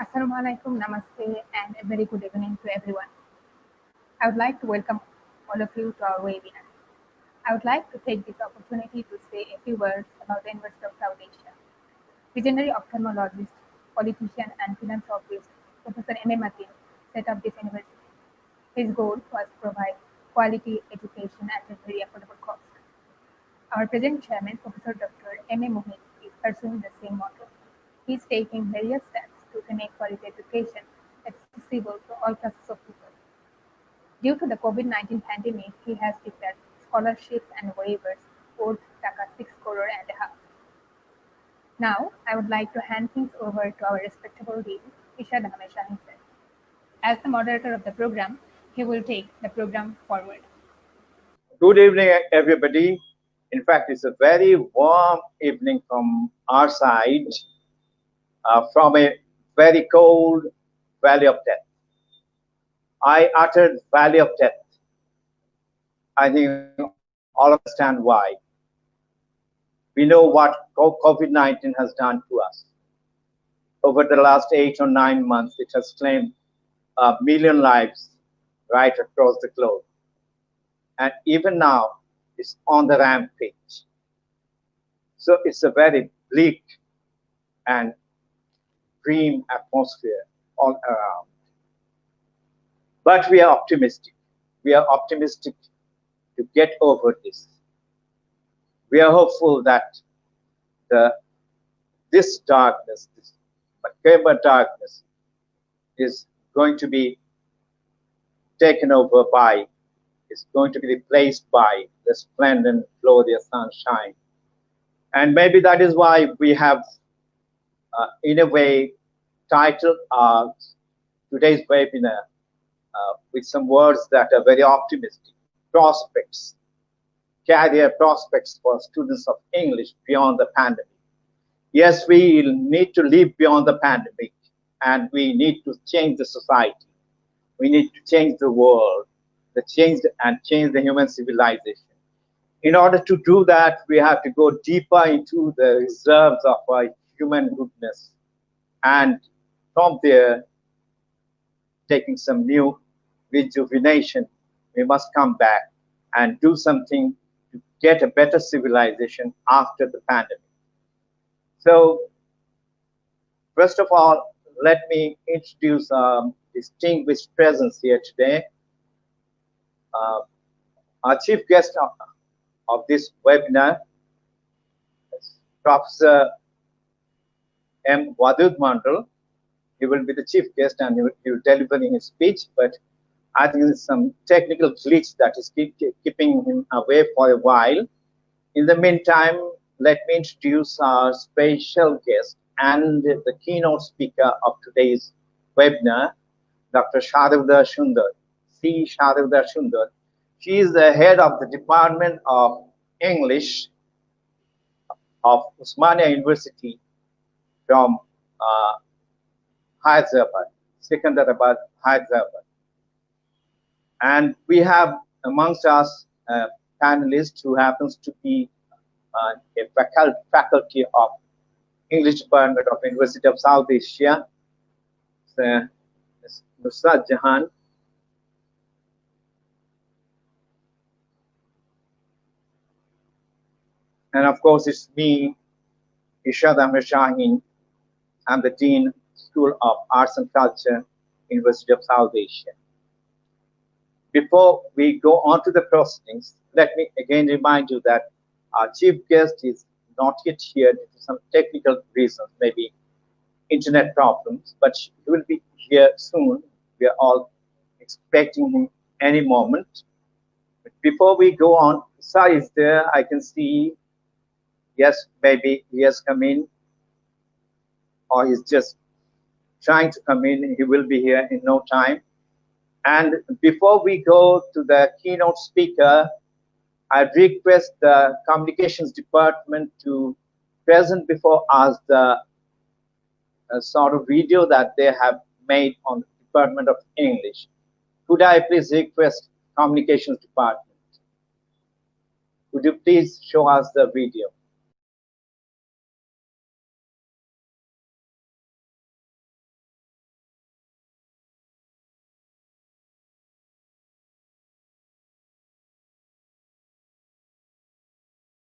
Assalamu alaikum, namaste, and a very good evening to everyone. I would like to welcome all of you to our webinar. I would like to take this opportunity to say a few words about the University of South Asia. Visionary ophthalmologist, politician, and philanthropist Professor M.A. Matin set up this university. His goal was to provide quality education at a very affordable cost. Our present chairman, Professor Dr. M.A. Mohit, is pursuing the same model. He is taking various steps to make quality education accessible to all classes of people. Due to the COVID-19 pandemic, he has declared scholarships and waivers worth Taka 6 crore and a half. Now, I would like to hand things over to our respectable dean, Irshad Ahmed Shaheen. As the moderator of the program, he will take the program forward. Good evening, everybody. In fact, it's a very warm evening from our side, from a very cold valley of death. I uttered valley of death. I think all understand why. We know what COVID-19 has done to us. Over the last 8 or 9 months, it has claimed a million lives right across the globe. And even now, it's on the rampage. So it's a very bleak and grim atmosphere all around. But we are optimistic. We are optimistic to get over this. We are hopeful that this darkness, this macabre darkness, is going to be taken over by, is going to be replaced by the splendid, glorious sunshine. And maybe that is why we have, in a way, titled our today's webinar with some words that are very optimistic. Prospects, career prospects for students of English beyond the pandemic. Yes, we need to live beyond the pandemic, and we need to change the society. We need to change the world, change the human civilization. In order to do that, we have to go deeper into the reserves of our human goodness, and from there, taking some new rejuvenation, we must come back and do something to get a better civilization after the pandemic. So, first of all, let me introduce distinguished presence here today. Our chief guest of this webinar is Professor M. Wadud Mondal. He will be the chief guest and he will deliver his speech, but I think there's some technical glitch that is keeping him away for a while. In the meantime, let me introduce our special guest and the keynote speaker of today's webinar, Dr. Sharada Sundar. Sharada Sundar. She is the head of the Department of English of Osmania University from Hyderabad, Secunderabad, Hyderabad. And we have amongst us a panelist who happens to be a faculty of English Department of University of South Asia, Nusrat Jahan. And of course, it's me, Irshad Ahmed Shaheen. I'm the Dean, School of Arts and Culture, University of South Asia. Before we go on to the proceedings, let me again remind you that our chief guest is not yet here due to some technical reasons, maybe internet problems, but he will be here soon. We are all expecting him any moment. But before we go on, Sai is there. I can see, yes, maybe he has come in, or he's just trying to come in. He will be here in no time. And before we go to the keynote speaker, I request the communications department to present before us the sort of video that they have made on the Department of English. Could I please request communications department? Would you please show us the video?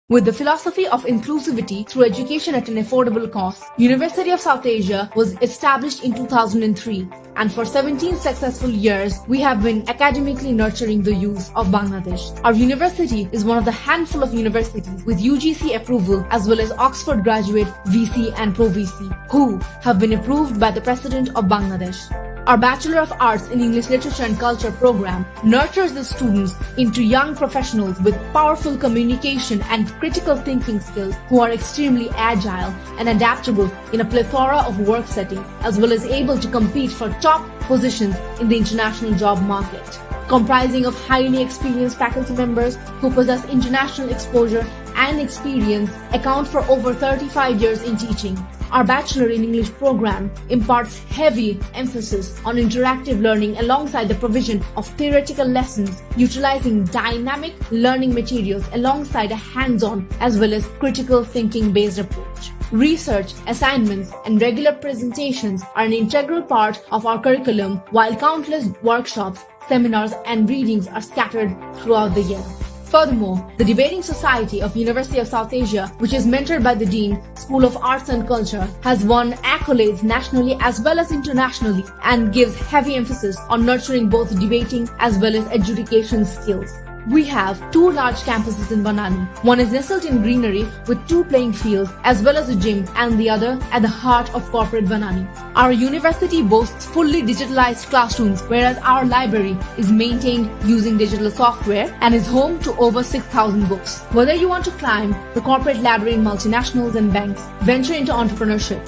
With the philosophy of inclusivity through education at an affordable cost, University of South Asia was established in 2003, and for 17 successful years, we have been academically nurturing the youth of Bangladesh. Our university is one of the handful of universities with UGC approval as well as Oxford graduate VC and Pro VC, who have been approved by the President of Bangladesh. Our Bachelor of Arts in English Literature and Culture program nurtures the students into young professionals with powerful communication and critical thinking skills who are extremely agile and adaptable in a plethora of work settings, as well as able to compete for top positions in the international job market. Comprising of highly experienced faculty members who possess international exposure and experience, account for over 35 years in teaching. Our Bachelor in English program imparts heavy emphasis on interactive learning alongside the provision of theoretical lessons, utilizing dynamic learning materials alongside a hands-on as well as critical thinking-based approach. Research, assignments, and regular presentations are an integral part of our curriculum, while countless workshops, seminars, and readings are scattered throughout the year. Furthermore, the Debating Society of University of South Asia, which is mentored by the Dean, School of Arts and Culture, has won accolades nationally as well as internationally and gives heavy emphasis on nurturing both debating as well as adjudication skills. We have 2 large campuses in Banani. One is nestled in greenery with 2 playing fields as well as a gym, and the other at the heart of corporate Banani. Our university boasts fully digitalized classrooms, whereas our library is maintained using digital software and is home to over 6,000 books. Whether you want to climb the corporate ladder in multinationals and banks, venture into entrepreneurship,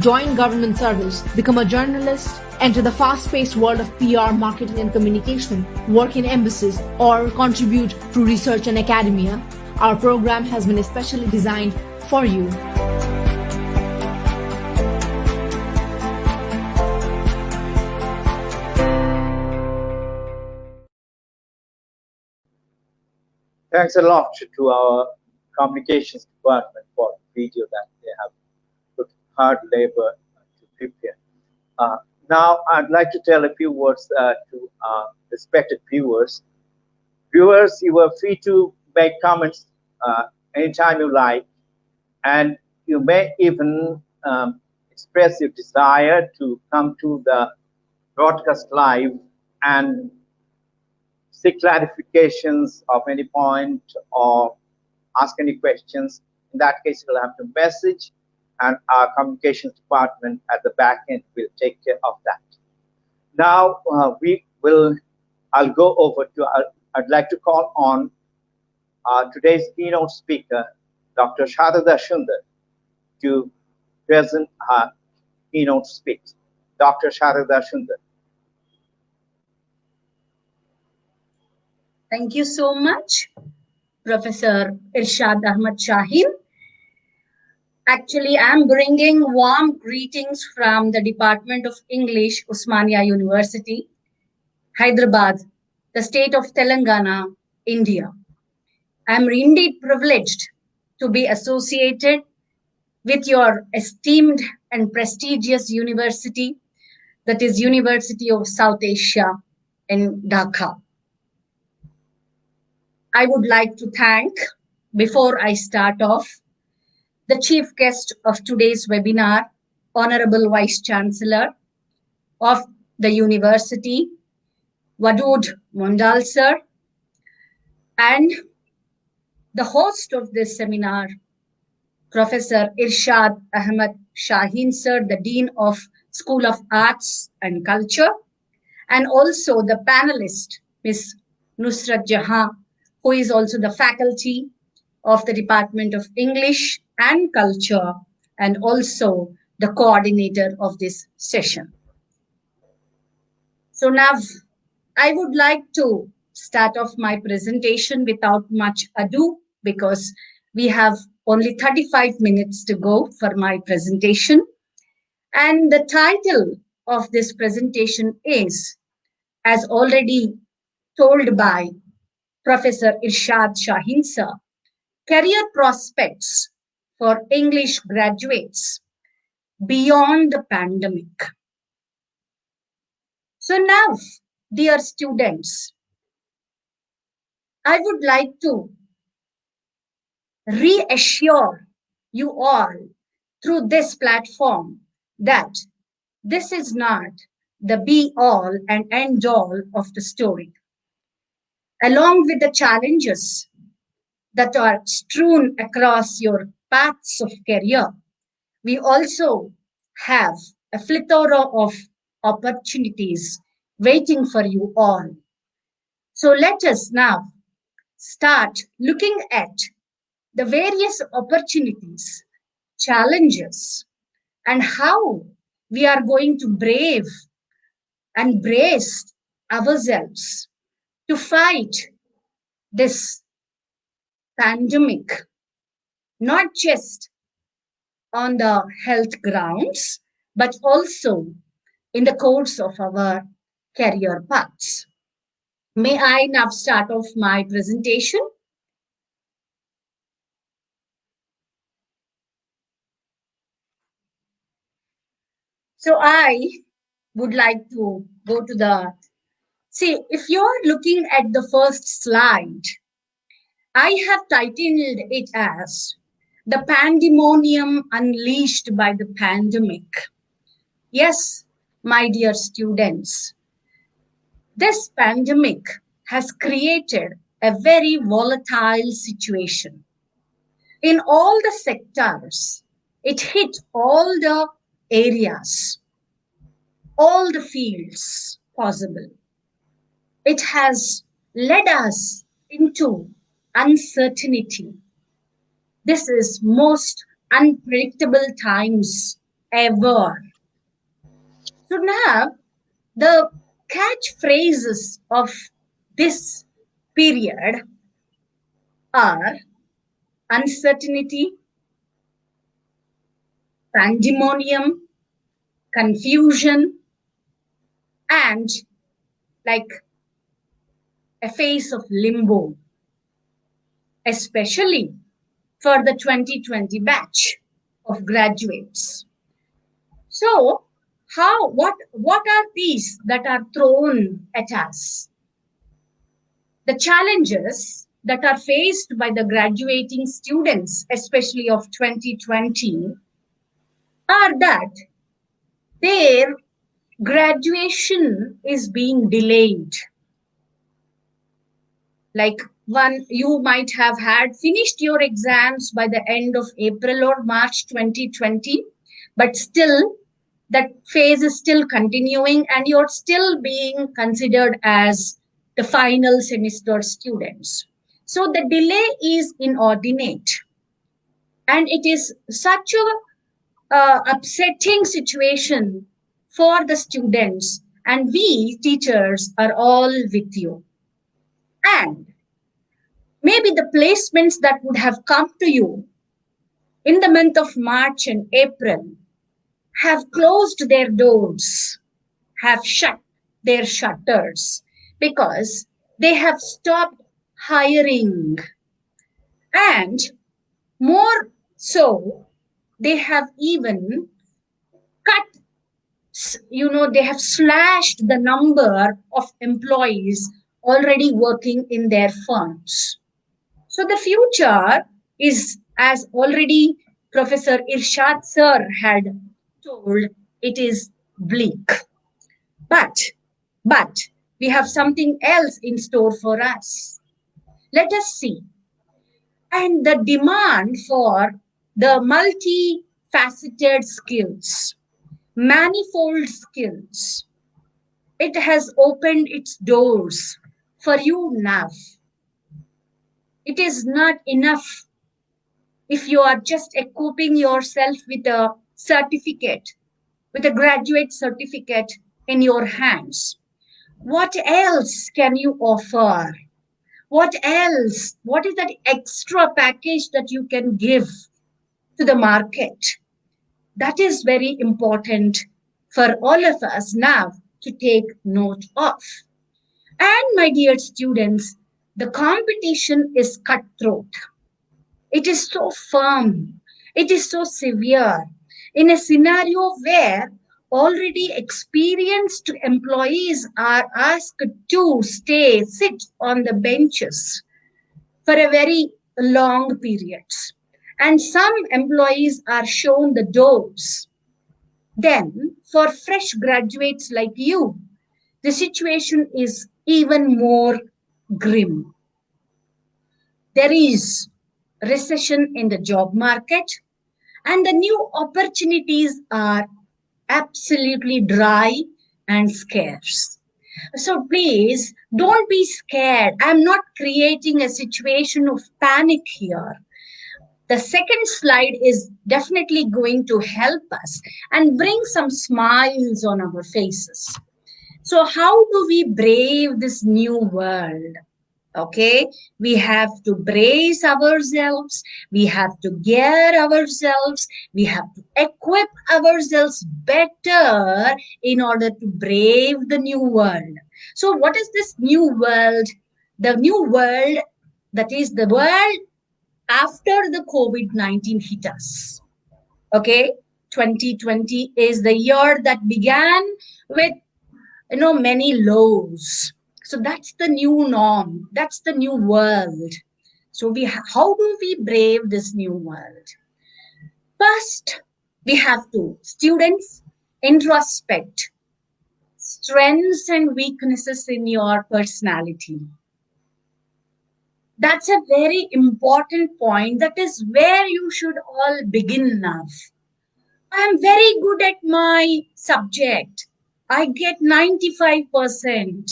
join government service, become a journalist, enter the fast-paced world of PR, marketing and communication, work in embassies, or contribute to research and academia, our program has been especially designed for you. Thanks a lot to our communications department for the video that they have put hard labor to prepare. Now, I'd like to tell a few words to respected viewers. Viewers, you are free to make comments anytime you like, and you may even express your desire to come to the broadcast live and seek clarifications of any point or ask any questions. In that case, you'll have to message, and our communications department at the back end will take care of that. Now, I'll go over to, I'd like to call on today's keynote speaker, Dr. Sharada Sundar, to present her keynote speech. Dr. Sharada Sundar. Thank you so much, Professor Irshad Ahmed Shaheen. Actually, I'm bringing warm greetings from the Department of English, Osmania University, Hyderabad, the state of Telangana, India. I'm indeed privileged to be associated with your esteemed and prestigious university, that is University of South Asia in Dhaka. I would like to thank, before I start off, the chief guest of today's webinar, Honorable Vice Chancellor of the University, Wadud Mondal sir, and the host of this seminar, Professor Irshad Ahmed Shaheen sir, the Dean of School of Arts and Culture, and also the panelist, Ms. Nusrat Jahan, who is also the faculty of the Department of English and Culture, and also the coordinator of this session. So now I would like to start off my presentation without much ado, because we have only 35 minutes to go for my presentation. And the title of this presentation is, as already told by Professor Irshad Shaheen sir, Career Prospects for English Graduates Beyond the Pandemic. So now, dear students, I would like to reassure you all through this platform that this is not the be all and end all of the story. Along with the challenges that are strewn across your paths of career, we also have a plethora of opportunities waiting for you all. So let us now start looking at the various opportunities, challenges, and how we are going to brave and brace ourselves to fight this pandemic, not just on the health grounds, but also in the course of our career paths. May I now start off my presentation? So I would like to go to the, see, if you're looking at the first slide, I have titled it as The Pandemonium Unleashed by the Pandemic. Yes, my dear students, this pandemic has created a very volatile situation. In all the sectors, it hit all the areas, all the fields possible. It has led us into uncertainty. This is most unpredictable times ever. So now the catchphrases of this period are uncertainty, pandemonium, confusion, and like a phase of limbo, especially for the 2020 batch of graduates. So, what are these that are thrown at us? The challenges that are faced by the graduating students, especially of 2020, are that their graduation is being delayed. Like one, you might have had finished your exams by the end of April or March 2020, but still that phase is still continuing and you're still being considered as the final semester students. So the delay is inordinate. And it is such a upsetting situation for the students, and we teachers are all with you. And maybe the placements that would have come to you in the month of March and April have closed their doors, have shut their shutters because they have stopped hiring. And more so, they have even cut, they have slashed the number of employees already working in their firms. So the future is, as already Professor Irshad sir had told, it is bleak. But we have something else in store for us. Let us see. And the demand for the multifaceted skills, manifold skills, it has opened its doors for you now. It is not enough if you are just equipping yourself with a certificate, with a graduate certificate in your hands. What else can you offer? What else? What is that extra package that you can give to the market? That is very important for all of us now to take note of. And my dear students, the competition is cutthroat. It is so firm. It is so severe. In a scenario where already experienced employees are asked to sit on the benches for a very long periods. And some employees are shown the doors. Then, for fresh graduates like you, the situation is even more grim. There is recession in the job market, and the new opportunities are absolutely dry and scarce. So please don't be scared. I'm not creating a situation of panic here. The second slide is definitely going to help us and bring some smiles on our faces. So how do we brave this new world? Okay, we have to brace ourselves, we have to gear ourselves, we have to equip ourselves better in order to brave the new world. So what is this new world? The new world, that is the world after the COVID-19 hit us. Okay, 2020 is the year that began with many lows. So that's the new norm. That's the new world. So how do we brave this new world? First, we have to, students, introspect strengths and weaknesses in your personality. That's a very important point. That is where you should all begin now. I am very good at my subject. I get 95%.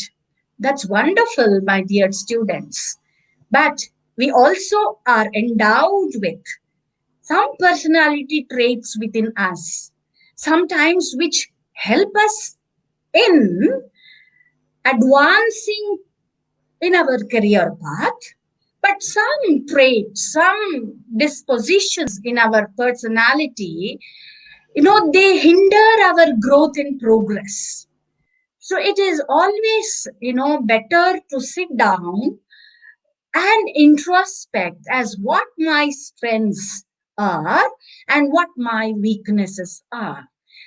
That's wonderful, my dear students. But we also are endowed with some personality traits within us, sometimes which help us in advancing in our career path. But some traits, some dispositions in our personality, they hinder our growth and progress. So it is always, better to sit down and introspect as what my strengths are and what my weaknesses are.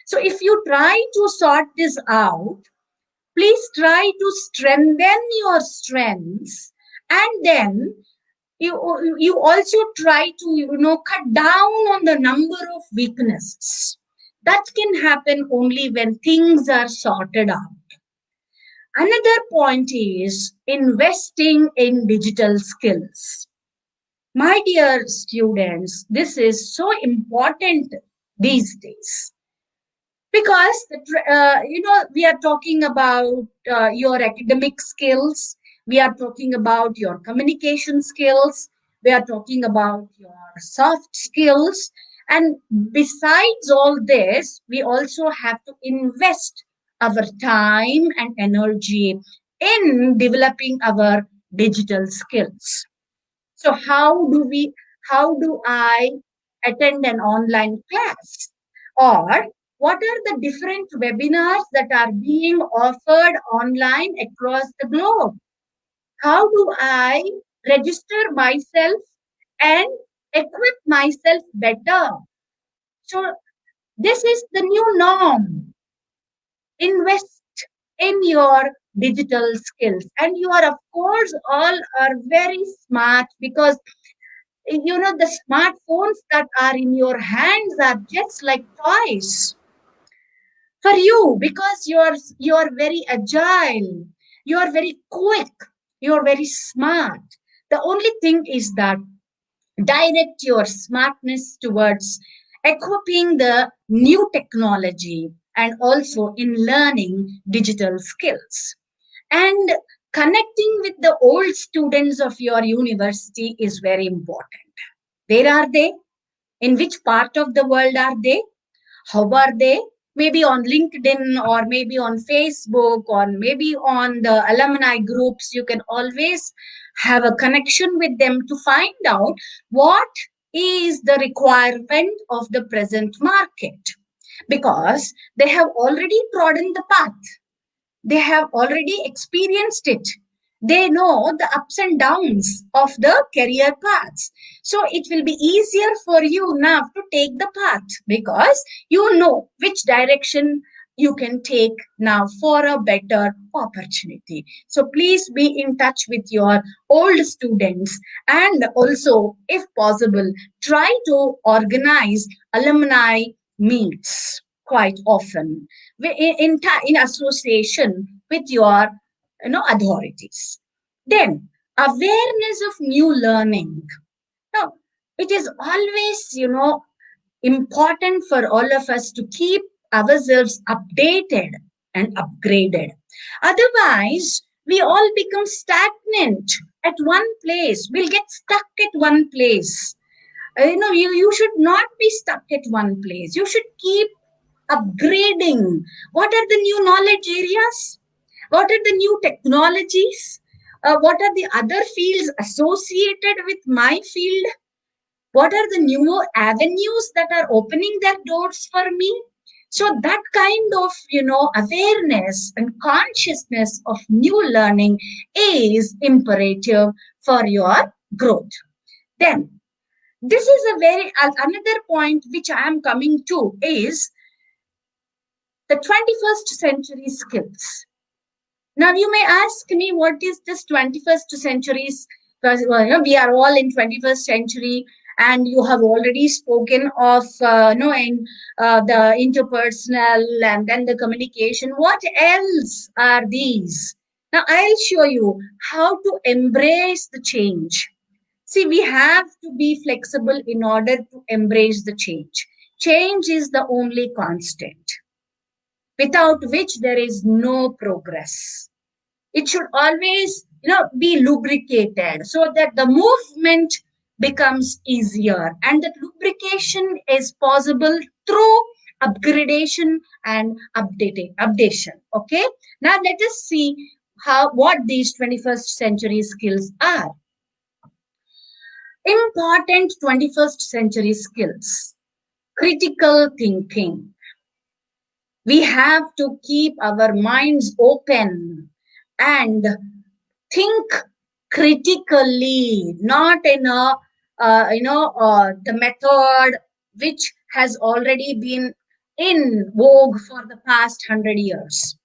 So if you try to sort this out, please try to strengthen your strengths, and then you also try to cut down on the number of weaknesses. That can happen only when things are sorted out. Another point is investing in digital skills. My dear students, this is so important these days, because we are talking about your academic skills, we are talking about your communication skills, we are talking about your soft skills, and besides all this, we also have to invest our time and energy in developing our digital skills. So how do I attend an online class? Or what are the different webinars that are being offered online across the globe? How do I register myself and equip myself better? So this is the new norm. Invest in your digital skills. And you are, of course, all are very smart, because the smartphones that are in your hands are just like toys for you, because you're very agile, you're very quick, you're very smart. The only thing is that direct your smartness towards equipping the new technology and also in learning digital skills. And connecting with the old students of your university is very important. Where are they? In which part of the world are they? How are they? Maybe on LinkedIn, or maybe on Facebook, or maybe on the alumni groups. You can always have a connection with them to find out what is the requirement of the present market, because they have already trodden the path. They have already experienced it. They know the ups and downs of the career paths. So it will be easier for you now to take the path, because you know which direction you can take now for a better opportunity. So please be in touch with your old students, and also, if possible, try to organize alumni meets quite often in association with your authorities. Then awareness of new learning. Now, it is always important for all of us to keep ourselves updated and upgraded. Otherwise, we all become stagnant at one place. We'll get stuck at one place. You should not be stuck at one place. You should keep upgrading. What are the new knowledge areas? What are the new technologies? What are the other fields associated with my field? What are the new avenues that are opening their doors for me? So that kind of awareness and consciousness of new learning is imperative for your growth. Then this is another point which I am coming to is the 21st century skills. Now you may ask me, what is this 21st century? Because we are all in 21st century, and you have already spoken of the interpersonal and then the communication. What else are these? Now I'll show you how to embrace the change. See, we have to be flexible in order to embrace the change. Change is the only constant, without which there is no progress. It should always be lubricated so that the movement becomes easier, and that lubrication is possible through upgradation and updation. Okay, now let us see what these 21st century skills are. Important 21st century skills: critical thinking. We have to keep our minds open and think critically, not in a the method which has already been in vogue for the past 100 years.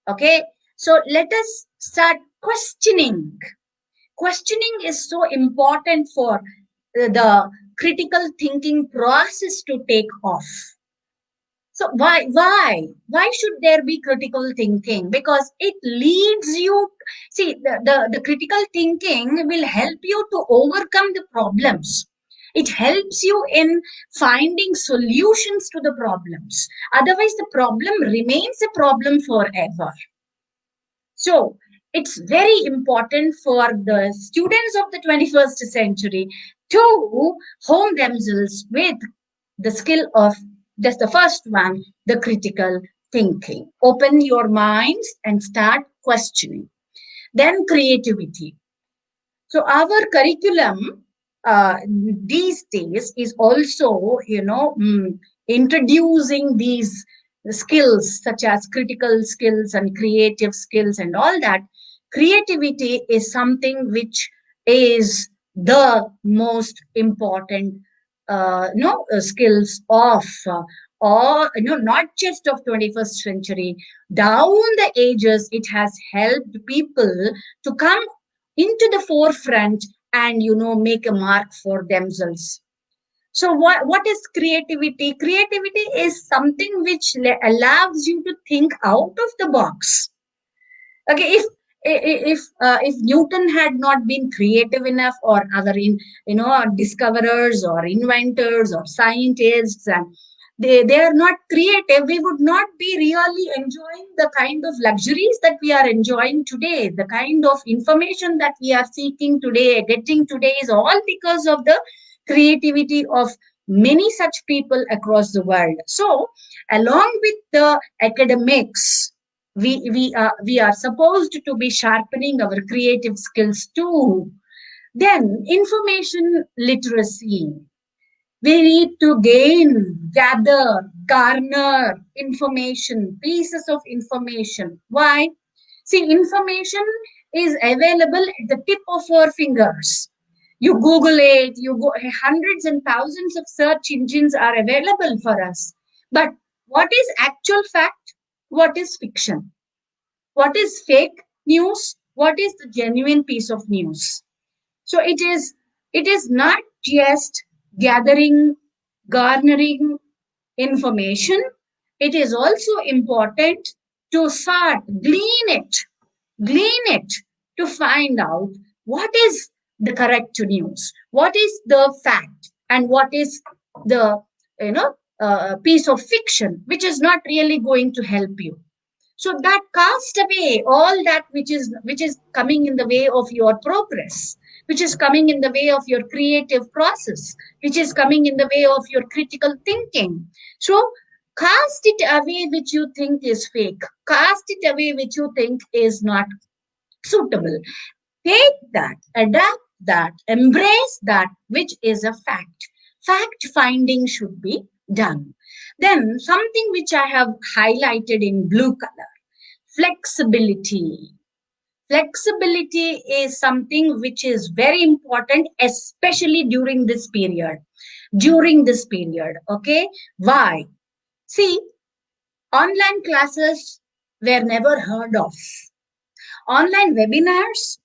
Okay, so let us start questioning. Questioning is so important for the critical thinking process to take off. So why should there be critical thinking? Because it leads you, see, the critical thinking will help you to overcome the problems. It helps you in finding solutions to the problems. Otherwise, the problem remains a problem forever. So it's very important for the students of the 21st century to hone themselves with the skill of just the first one, the critical thinking. Open your minds and start questioning. Then creativity. So our curriculum these days is also, introducing these skills such as critical skills and creative skills and all that. Creativity is something which is the most important skills of or not just of 21st century, down the ages. It has helped people to come into the forefront and make a mark for themselves. So what is creativity? Creativity is something which allows you to think out of the box. Okay, if Newton had not been creative enough, or other discoverers or inventors or scientists, and they are not creative, we would not be really enjoying the kind of luxuries that we are enjoying today. The kind of information that we are seeking today, getting today, is all because of the creativity of many such people across the world. So along with the academics, we are supposed to be sharpening our creative skills too. Then information literacy. We need to gather, garner information, pieces of information. Why? See, information is available at the tip of our fingers. You Google it, hundreds and thousands of search engines are available for us. But What is actual fact? What is fiction? What is fake news? What is the genuine piece of news? So it is not just gathering, garnering information. It is also important to sort, glean it to find out what is the correct news, what is the fact, and what is the piece of fiction which is not really going to help you. So that cast away all that which is coming in the way of your progress, which is coming in the way of your creative process, which is coming in the way of your critical thinking. So cast it away which you think is fake, cast it away which you think is not suitable. Take that, adapt that, embrace that which is a fact. Fact finding should be done. Then something which I have highlighted in blue color: flexibility. Flexibility is something which is very important, especially during this period. Okay. Why? See, online classes were never heard of. Online webinars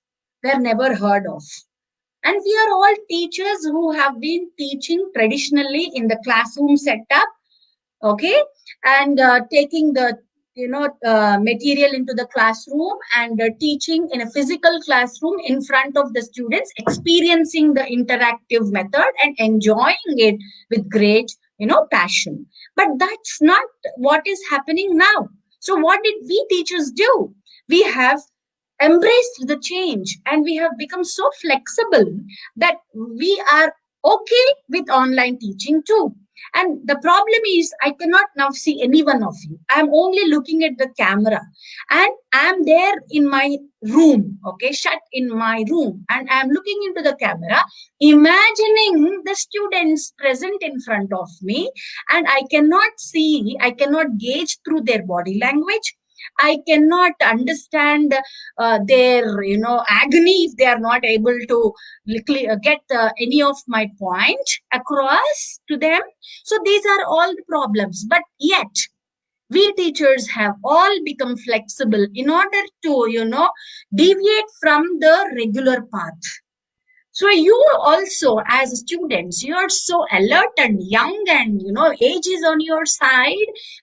were never heard of. And we are all teachers who have been teaching traditionally in the classroom setup, okay, and taking the material into the classroom and teaching in a physical classroom in front of the students, experiencing the interactive method and enjoying it with great passion. But that's not what is happening now. So what did we teachers do? We have embraced the change and we have become so flexible that we are okay with online teaching too. And the problem is, I cannot now see any one of you. I'm only looking at the camera and I'm there in my room, okay, shut in my room, and I'm looking into the camera, imagining the students present in front of me, and I cannot gauge through their body language. I cannot understand their agony if they are not able to get any of my point across to them. So these are all the problems. But yet, we teachers have all become flexible in order to deviate from the regular path. So you also, as students, you are so alert and young, and age is on your side.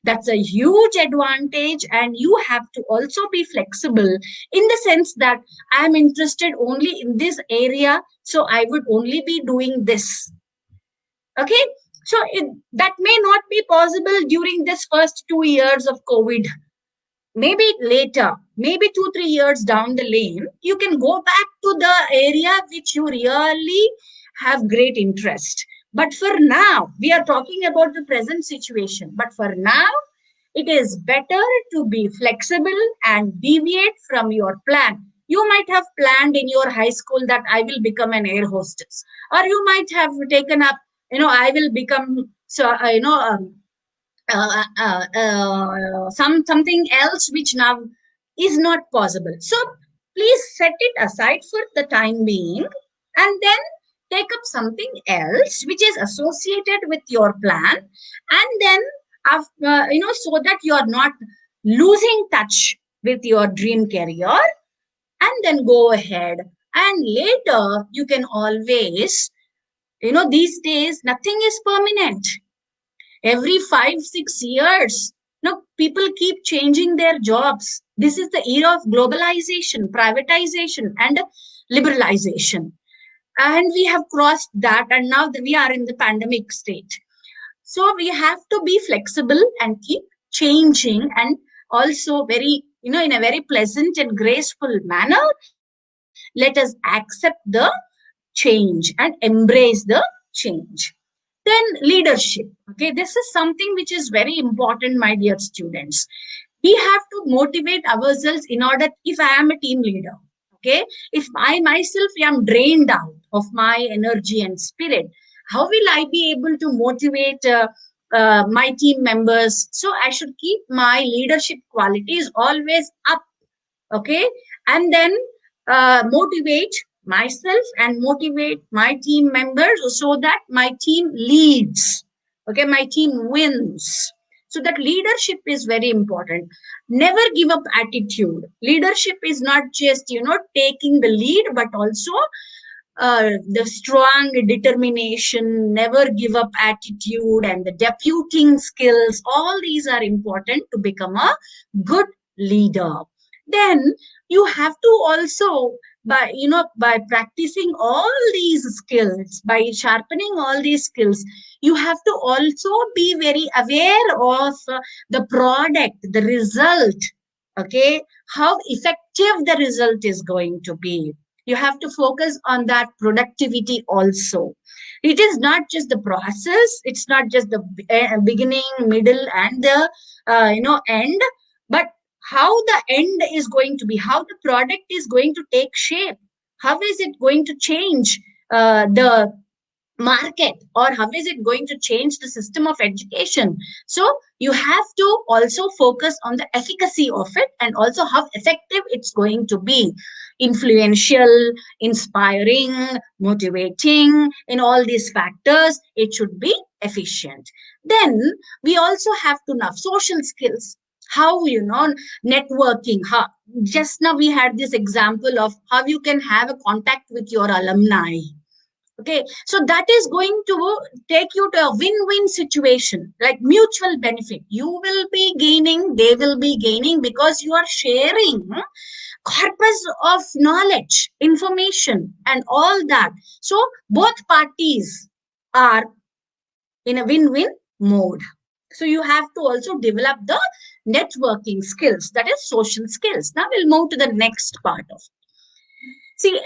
That's a huge advantage, and you have to also be flexible in the sense that I'm interested only in this area, so I would only be doing this. Okay, so that may not be possible during this first 2 years of COVID. Maybe later, maybe 2-3 years down the lane, you can go back to the area which you really have great interest. But for now, we are talking about the present situation. But for now, it is better to be flexible and deviate from your plan. You might have planned in your high school that I will become an air hostess, or you might have taken up, I will become something else which now is not possible. So please set it aside for the time being and then take up something else which is associated with your plan, and then so that you are not losing touch with your dream career, and then go ahead. And later you can always, these days nothing is permanent. Every 5-6 years, people keep changing their jobs. This is the era of globalization, privatization, and liberalization. And we have crossed that, and now we are in the pandemic state. So we have to be flexible and keep changing, and also very, in a very pleasant and graceful manner, let us accept the change and embrace the change. Then leadership. Okay, this is something which is very important, my dear students. We have to motivate ourselves in order, if I am a team leader, okay, if I myself am drained out of my energy and spirit, how will I be able to motivate my team members? So I should keep my leadership qualities always up, okay, and then motivate myself and motivate my team members so that my team leads, okay, my team wins. So that leadership is very important. Never give up attitude. Leadership is not just, taking the lead, but also the strong determination, never give up attitude, and the deputing skills. All these are important to become a good leader. Then you have to also, by practicing all these skills, by sharpening all these skills, you have to also be very aware of the product, the result. Okay, how effective the result is going to be. You have to focus on that productivity also. It is not just the process, it's not just the beginning, middle, and the end, but how the end is going to be, how the product is going to take shape, how is it going to change the market, or how is it going to change the system of education. So you have to also focus on the efficacy of it, and also how effective it's going to be, influential, inspiring, motivating. In all these factors, it should be efficient. Then we also have to know social skills, how networking. How, just now we had this example of how you can have a contact with your alumni. Okay, so that is going to take you to a win-win situation, like mutual benefit. You will be gaining, they will be gaining, because you are sharing corpus of knowledge, information, and all that. So both parties are in a win-win mode. So you have to also develop the networking skills, that is social skills. Now we'll move to the next part of it. See,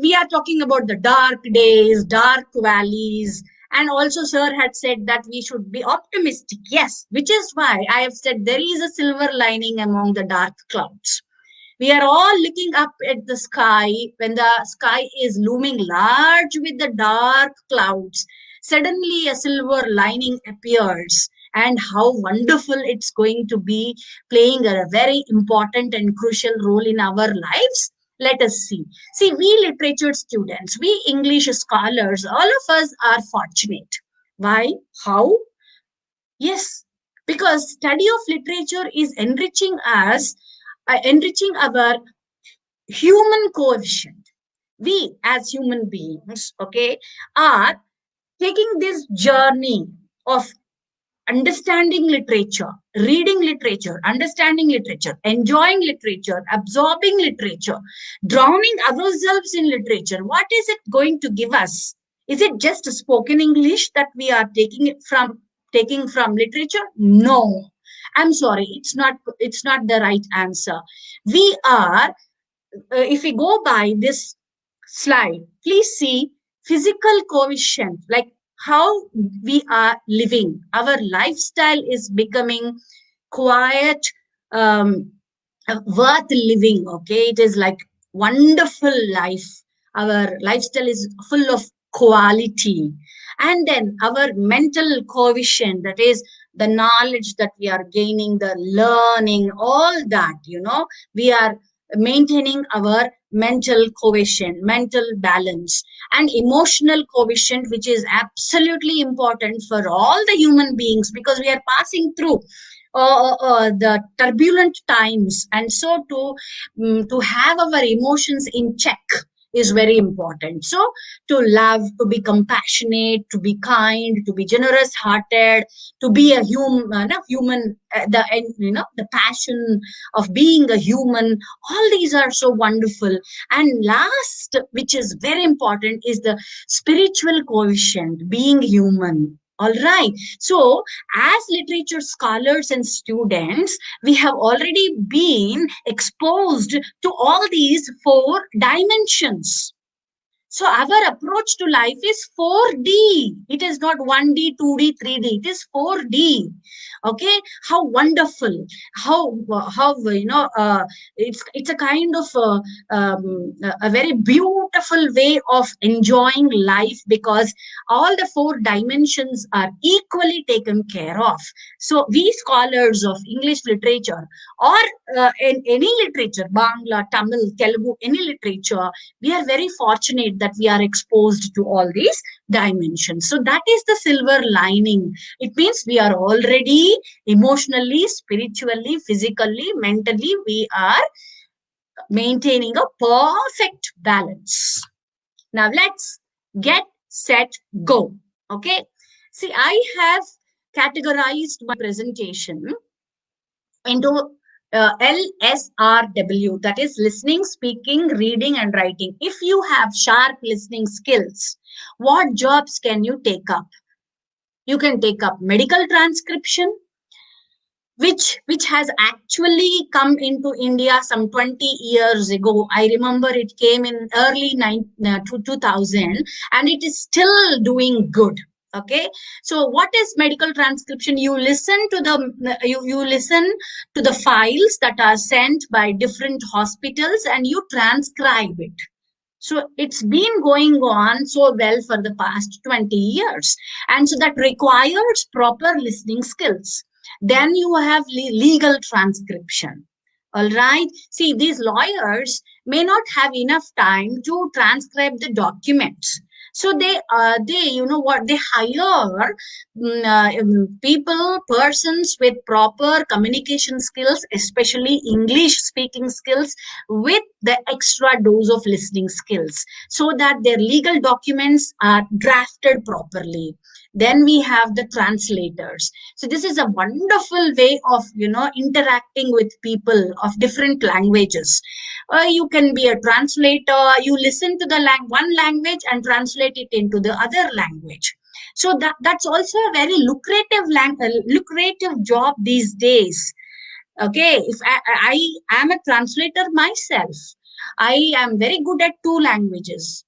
we are talking about the dark days, dark valleys, and also sir had said that we should be optimistic. Yes, which is why I have said there is a silver lining among the dark clouds. We are all looking up at the sky when the sky is looming large with the dark clouds. Suddenly a silver lining appears, and how wonderful it's going to be, playing a very important and crucial role in our lives. Let us see. See, we literature students, we English scholars, all of us are fortunate. Why? How? Yes, because study of literature is enriching us, enriching our human coefficient. We as human beings, okay, are taking this journey of understanding literature, reading literature, understanding literature, enjoying literature, absorbing literature, drowning ourselves in literature. What is it going to give us? Is it just spoken English that we are taking from literature? No, I'm sorry, it's not the right answer. We are, if we go by this slide, please see physical coefficient, like how we are living. Our lifestyle is becoming quite worth living. Okay, it is like wonderful life. Our lifestyle is full of quality. And then our mental coefficient, that is the knowledge that we are gaining, the learning, all that, we are maintaining our mental cohesion, mental balance, and emotional cohesion, which is absolutely important for all the human beings, because we are passing through the turbulent times, and so to have our emotions in check is very important. So to love, to be compassionate, to be kind, to be generous hearted, to be a human, the passion of being a human, all these are so wonderful. And last, which is very important, is the spiritual coefficient, being human. All right. So as literature scholars and students, we have already been exposed to all these 4 dimensions. So our approach to life is 4D. It is not 1D, 2D, 3D. It is 4D. Okay, how wonderful! How it's a kind of a very beautiful way of enjoying life, because all the 4 dimensions are equally taken care of. So we scholars of English literature, or in any literature, Bangla, Tamil, Telugu, any literature, we are very fortunate that we are exposed to all these dimensions. So that is the silver lining. It means we are already emotionally, spiritually, physically, mentally, we are maintaining a perfect balance. Now let's get set, go. Okay. See, I have categorized my presentation into LSRW, that is listening, speaking, reading, and writing. If you have sharp listening skills, what jobs can you take up? You can take up medical transcription, which has actually come into India some 20 years ago. I remember it came in early 2000, and it is still doing good. Okay, so what is medical transcription? You listen to the files that are sent by different hospitals and you transcribe it. So it's been going on so well for the past 20 years. And so that requires proper listening skills. Then you have legal transcription. All right. See, these lawyers may not have enough time to transcribe the documents. So they you know what, they hire persons with proper communication skills, especially English speaking skills, with the extra dose of listening skills, so that their legal documents are drafted properly. Then we have the translators. So this is a wonderful way of, interacting with people of different languages. You can be a translator. You listen to the one language and translate it into the other language. So that's also a very lucrative job these days. Okay, if I am a translator myself, I am very good at two languages,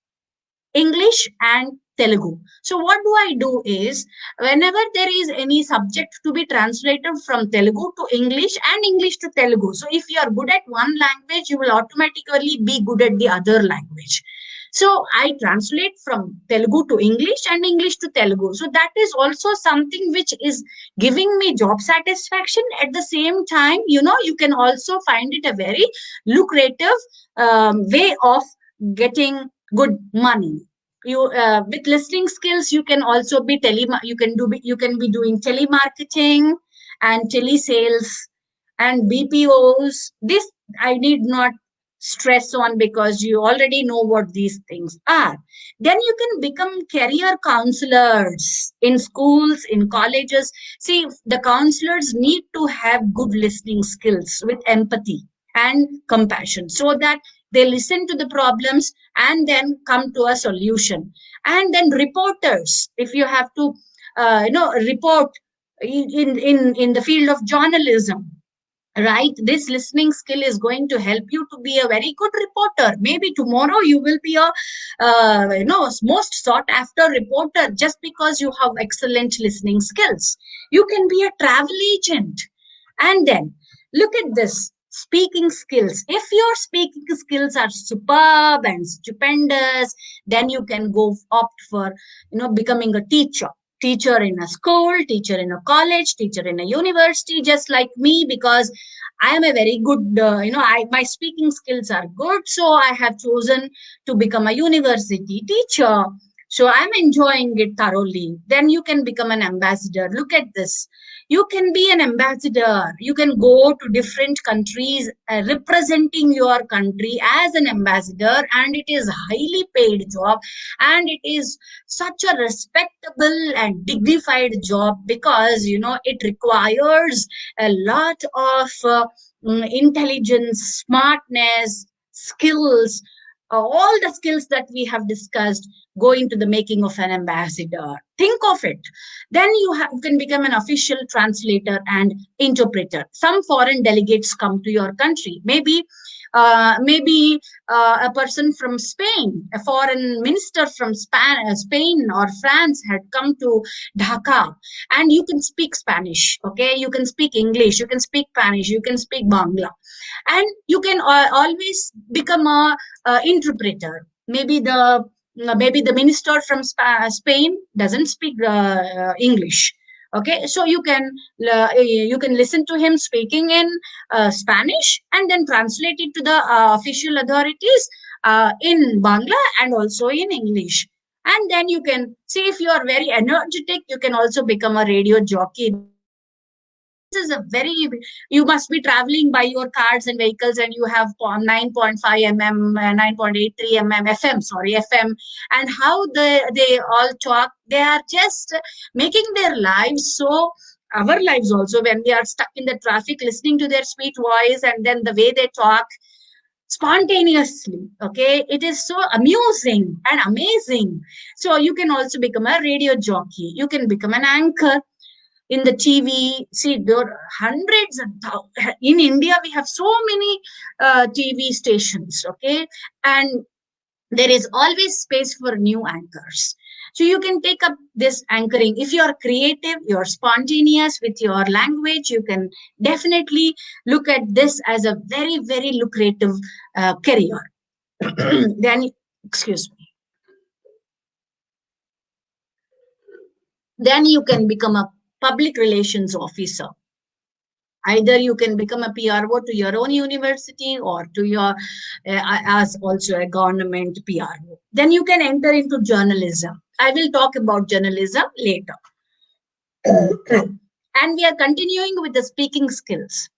English and Telugu. So what do I do is, whenever there is any subject to be translated from Telugu to English and English to Telugu, so if you are good at one language, you will automatically be good at the other language. So I translate from Telugu to English and English to Telugu. So that is also something which is giving me job satisfaction. At the same time, you can also find it a very lucrative way of getting good money. You with listening skills, you can also be you can be doing telemarketing and telesales and BPOs. This I need not stress on, because you already know what these things are. Then you can become career counselors in schools, in colleges. See, the counselors need to have good listening skills with empathy and compassion, so that they listen to the problems and then come to a solution. And then reporters, if you have to report in the field of journalism, right, this listening skill is going to help you to be a very good reporter. Maybe tomorrow you will be a most sought after reporter, just because you have excellent listening skills. You can be a travel agent. And then look at this, speaking skills. If your speaking skills are superb and stupendous, then you can go opt for becoming a teacher in a school, teacher in a college, teacher in a university, just like me, because I am a very good, my speaking skills are good. So I have chosen to become a university teacher. So I'm enjoying it thoroughly. Then you can become an ambassador. Look at this. You can be an ambassador. You can go to different countries representing your country as an ambassador, and it is a highly paid job, and it is such a respectable and dignified job, because it requires a lot of intelligence, smartness, skills, all the skills that we have discussed go into the making of an ambassador. Think of it. Then you can become an official translator and interpreter. Some foreign delegates come to your country. Maybe a person from Spain, a foreign minister from Spain or France had come to Dhaka, and you can speak Spanish. Okay, you can speak English, you can speak Spanish, you can speak Bangla, and you can always become a interpreter. Maybe the minister from Spain doesn't speak English. Okay, so you can listen to him speaking in Spanish and then translate it to the official authorities in Bangla and also in English. And then you can see, if you are very energetic, you can also become a radio jockey. This is a very, you must be traveling by your cars and vehicles, and you have 9.5 mm, 9.83 mm FM, sorry, FM, and how they all talk. They are just making their lives so, our lives also, when we are stuck in the traffic, listening to their sweet voice and then the way they talk spontaneously. Okay, it is so amusing and amazing. So you can also become a radio jockey. You can become an anchor in the TV. See, there are hundreds of in India. We have so many TV stations. Okay, and there is always space for new anchors. So you can take up this anchoring. If you are creative, you're spontaneous with your language, you can definitely look at this as a very, very lucrative career. Then, excuse me. Then you can become a public relations officer. Either you can become a PRO to your own university or to your, as also a government PRO. Then you can enter into journalism. I will talk about journalism later. And we are continuing with the speaking skills.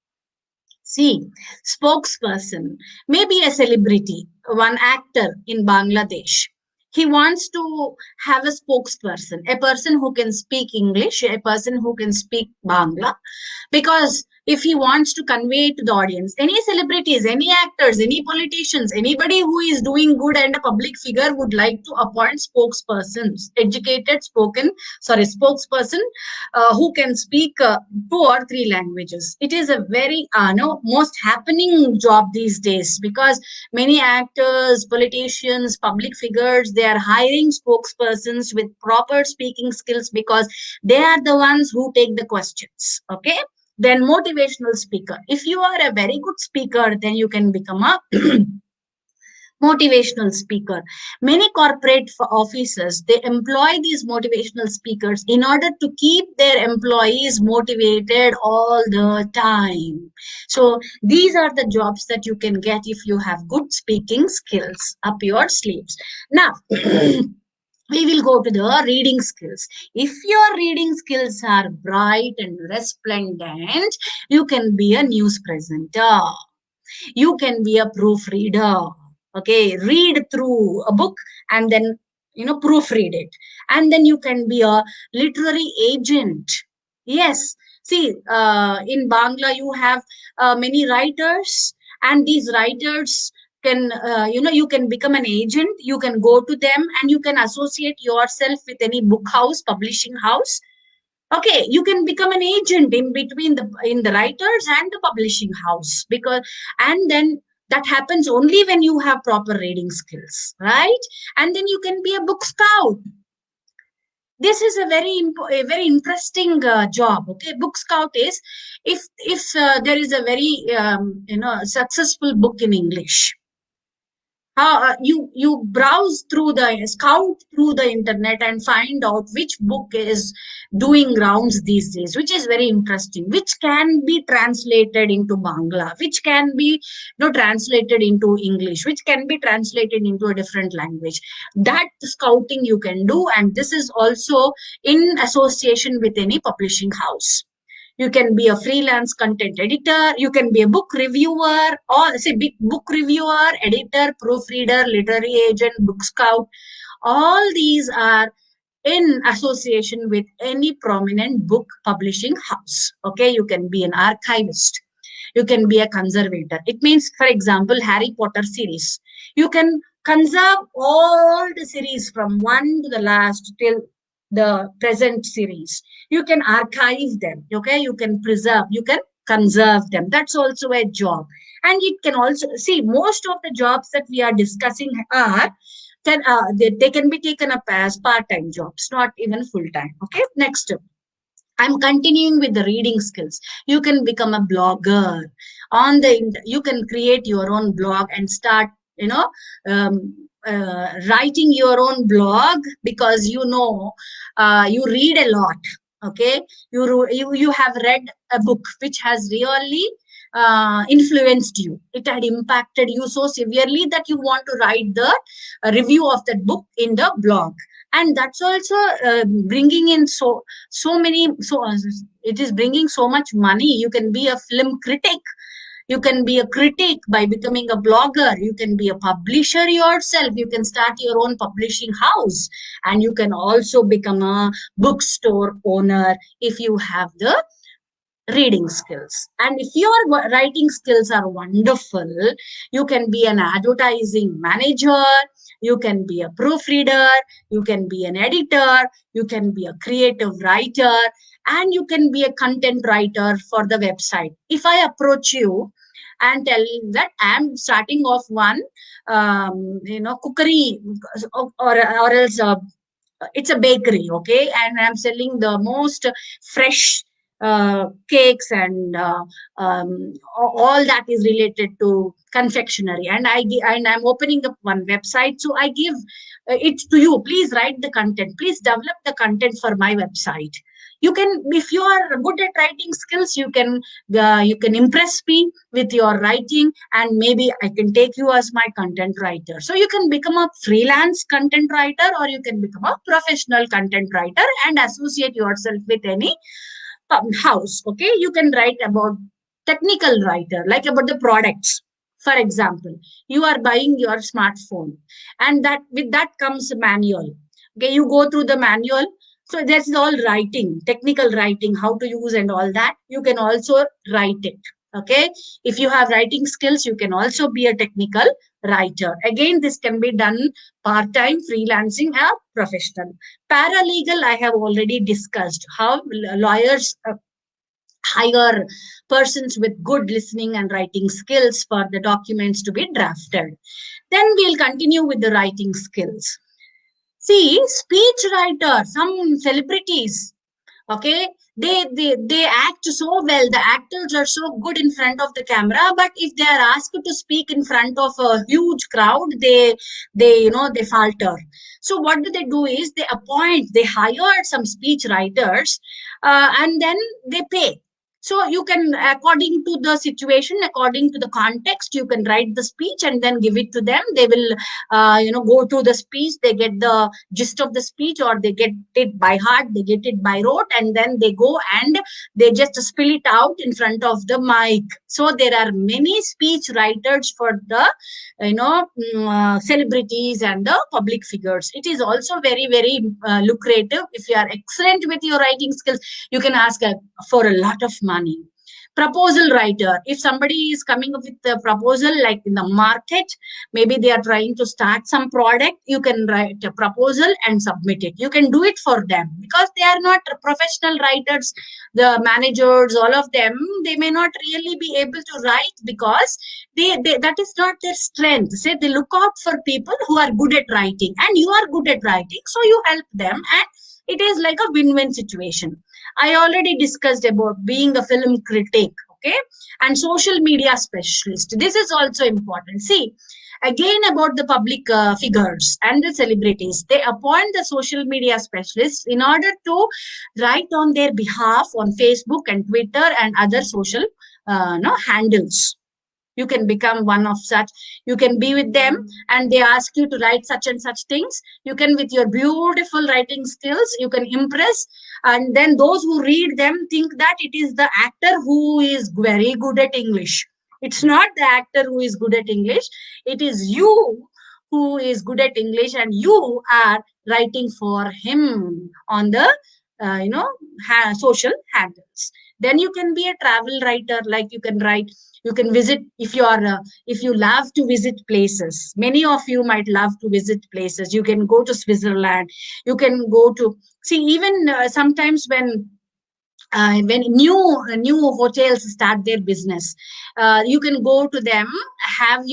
See, spokesperson, maybe a celebrity, one actor in Bangladesh. He wants to have a spokesperson, a person who can speak English, a person who can speak Bangla, because if he wants to convey to the audience, any celebrities, any actors, any politicians, anybody who is doing good and a public figure would like to appoint spokespersons, educated spokesperson who can speak 2 or 3 languages. It is a very most happening job these days, because many actors, politicians, public figures, they are hiring spokespersons with proper speaking skills, because they are the ones who take the questions. Okay. Then motivational speaker. If you are a very good speaker, then you can become a motivational speaker. Many corporate offices, they employ these motivational speakers in order to keep their employees motivated all the time. So these are the jobs that you can get if you have good speaking skills up your sleeves. Now, we will go to the reading skills. If your reading skills are bright and resplendent, you can be a news presenter. You can be a proofreader. Okay, read through a book and then, proofread it. And then you can be a literary agent. Yes. See, in Bangla, you have many writers, and these writers can, you can become an agent. You can go to them and you can associate yourself with any book house, publishing house. Okay, you can become an agent in between the writers and the publishing house, and then that happens only when you have proper reading skills, right? And then you can be a book scout. This is a very interesting job. Okay, book scout is if there is a very successful book in English. You browse through scout through the internet and find out which book is doing rounds these days, which is very interesting, which can be translated into Bangla, which can be translated into English, which can be translated into a different language. That scouting you can do, and this is also in association with any publishing house. You can be a freelance content editor. You can be a book reviewer, or book reviewer, editor, proofreader, literary agent, book scout. All these are in association with any prominent book publishing house. Okay, you can be an archivist. You can be a conservator. It means, for example, Harry Potter series. You can conserve all the series from 1 to the last till the present series. You can archive them. Okay, you can preserve, you can conserve them. That's also a job. And it can also, see, most of the jobs that we are discussing they can be taken up as part-time jobs, not even full-time. Okay, next, I'm continuing with the reading skills. You can become a blogger. You can create your own blog and start writing your own blog, because you read a lot. Okay, you have read a book which has really influenced you. It had impacted you so severely that you want to write the review of that book in the blog. And that's also bringing in so many, it is bringing so much money. You can be a film critic, you can be a critic by becoming a blogger, you can be a publisher yourself, you can start your own publishing house, and you can also become a bookstore owner if you have the reading skills. And if your writing skills are wonderful, you can be an advertising manager, you can be a proofreader, you can be an editor, you can be a creative writer, and you can be a content writer for the website. If I approach you and tell you that I'm starting off one cookery, or else it's a bakery, okay, and I'm selling the most fresh cakes and all that is related to confectionery, and I'm opening up one website, so I give it to you. Please write the content, please develop the content for my website. You can, if you are good at writing skills, you can impress me with your writing, and maybe I can take you as my content writer. So you can become a freelance content writer, or you can become a professional content writer and associate yourself with any house. Okay, you can write about technical writer, like about the products. For example, you are buying your smartphone, and that with that comes a manual. Okay, you go through the manual. So that's all writing, technical writing, how to use and all that. You can also write it. Okay, if you have writing skills, you can also be a technical writer. Again, this can be done part-time, freelancing, or professional. Paralegal, I have already discussed how lawyers hire persons with good listening and writing skills for the documents to be drafted. Then we'll continue with the writing skills. See, speech writer, some celebrities, okay, they act so well. The actors are so good in front of the camera, but if they are asked to speak in front of a huge crowd, they falter. So what do is they hire some speech writers, and then they pay. So you can, according to the situation, according to the context, you can write the speech and then give it to them. They will, go through the speech. They get the gist of the speech, or they get it by heart. They get it by rote, and then they go and they just spill it out in front of the mic. So there are many speech writers for the, celebrities and the public figures. It is also very, very lucrative. If you are excellent with your writing skills, you can ask for a lot of money. Proposal writer, if somebody is coming up with a proposal, like in the market, maybe they are trying to start some product, you can write a proposal and submit it. You can do it for them, because they are not professional writers. The managers, all of them, they may not really be able to write, because they that is not their strength. Say they look out for people who are good at writing, and you are good at writing, so you help them, and it is like a win-win situation. I already discussed about being a film critic, okay, and social media specialist. This is also important. See, again, about the public figures and the celebrities, they appoint the social media specialists in order to write on their behalf on Facebook and Twitter and other social handles. You can become one of such. You can be with them and they ask you to write such and such things. You can, with your beautiful writing skills, you can impress. And then those who read them think that it is the actor who is very good at English. It's not the actor who is good at English. It is you who is good at English, and you are writing for him on the social handles. Then you can be a travel writer, like you can write. You can visit, if you love to visit places. Many of you might love to visit places. You can go to Switzerland. You can go to, even sometimes when new hotels start their business, you can go to them, have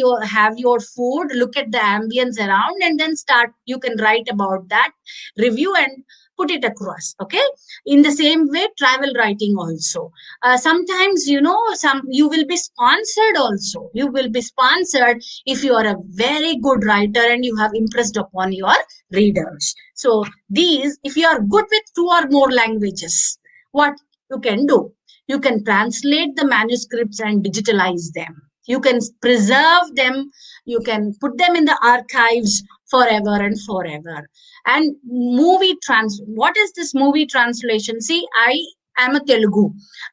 your food, look at the ambience around, and then start. You can write about that, review, and put it across. Okay, in the same way, travel writing also, sometimes you will be sponsored also. You will be sponsored if you are a very good writer and you have impressed upon your readers. So these, if you are good with 2 or more languages, what you can do, You can translate the manuscripts and digitalize them. You can preserve them. You can put them in the archives forever and forever. And what is this movie translation? See, I am a Telugu.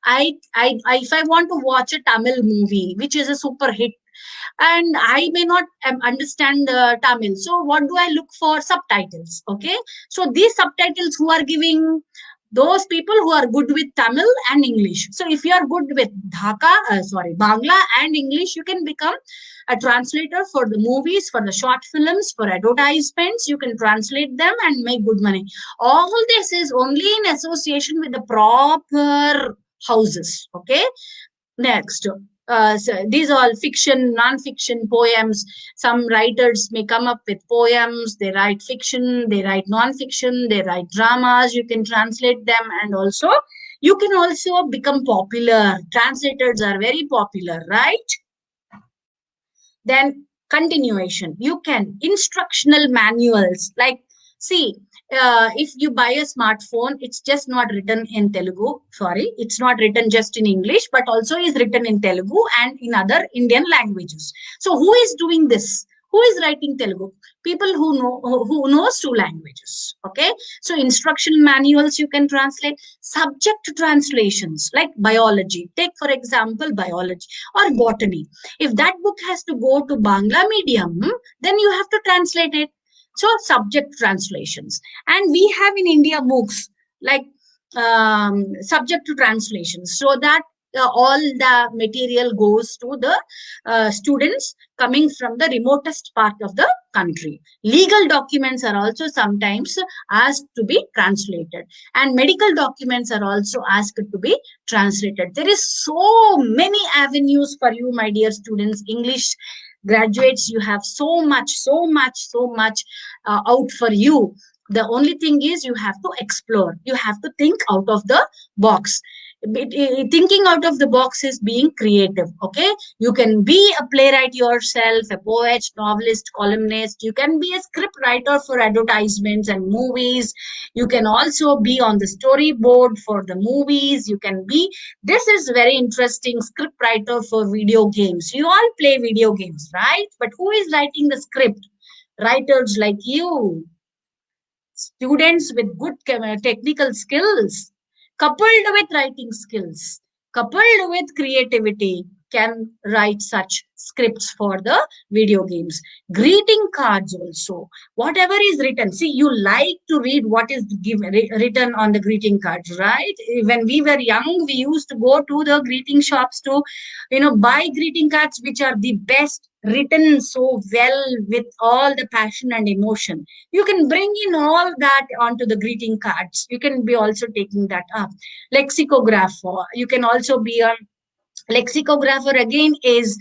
If I want to watch a Tamil movie, which is a super hit, and I may not understand Tamil. So what do I look for? Subtitles. Okay. So these subtitles who are giving? Those people who are good with Tamil and English. So if you are good with Bangla and English, you can become a translator for the movies, for the short films, for advertisements. You can translate them and make good money. All this is only in association with the proper houses. Okay. Next, so these are all fiction, non-fiction poems. Some writers may come up with poems. They write fiction, they write non-fiction, they write dramas. You can translate them, and also you can also become popular. Translators are very popular, right? Then continuation. You can instructional manuals, like, see, if you buy a smartphone, it's just not written in Telugu. Sorry, it's not written just in English, but also is written in Telugu and in other Indian languages. So who is doing this? Who is writing Telugu? People who knows two languages. Okay. So instruction manuals you can translate. Subject translations like biology. Take for example biology or botany. If that book has to go to Bangla medium, then you have to translate it. So subject translations. And we have in India books like subject to translations, so that all the material goes to the students coming from the remotest part of the country. Legal documents are also sometimes asked to be translated, and medical documents are also asked to be translated. There is so many avenues for you, my dear students, English graduates. You have so much out for you. The only thing is you have to explore. You have to think out of the box. Thinking out of the box is being creative. Okay, you can be a playwright yourself, a poet, novelist, columnist. You can be a script writer for advertisements and movies. You can also be on the storyboard for the movies. You can be, this is very interesting, script writer for video games. You all play video games, right? But who is writing the script? Writers like you, students with good technical skills, coupled with writing skills, coupled with creativity, can write such scripts for the video games. Greeting cards also, whatever is written. See, you like to read what is written on the greeting cards, right? When we were young, we used to go to the greeting shops to, buy greeting cards which are the best, written so well with all the passion and emotion. You can bring in all that onto the greeting cards. You can be also taking that up. Lexicographer, you can also be a lexicographer. Again, is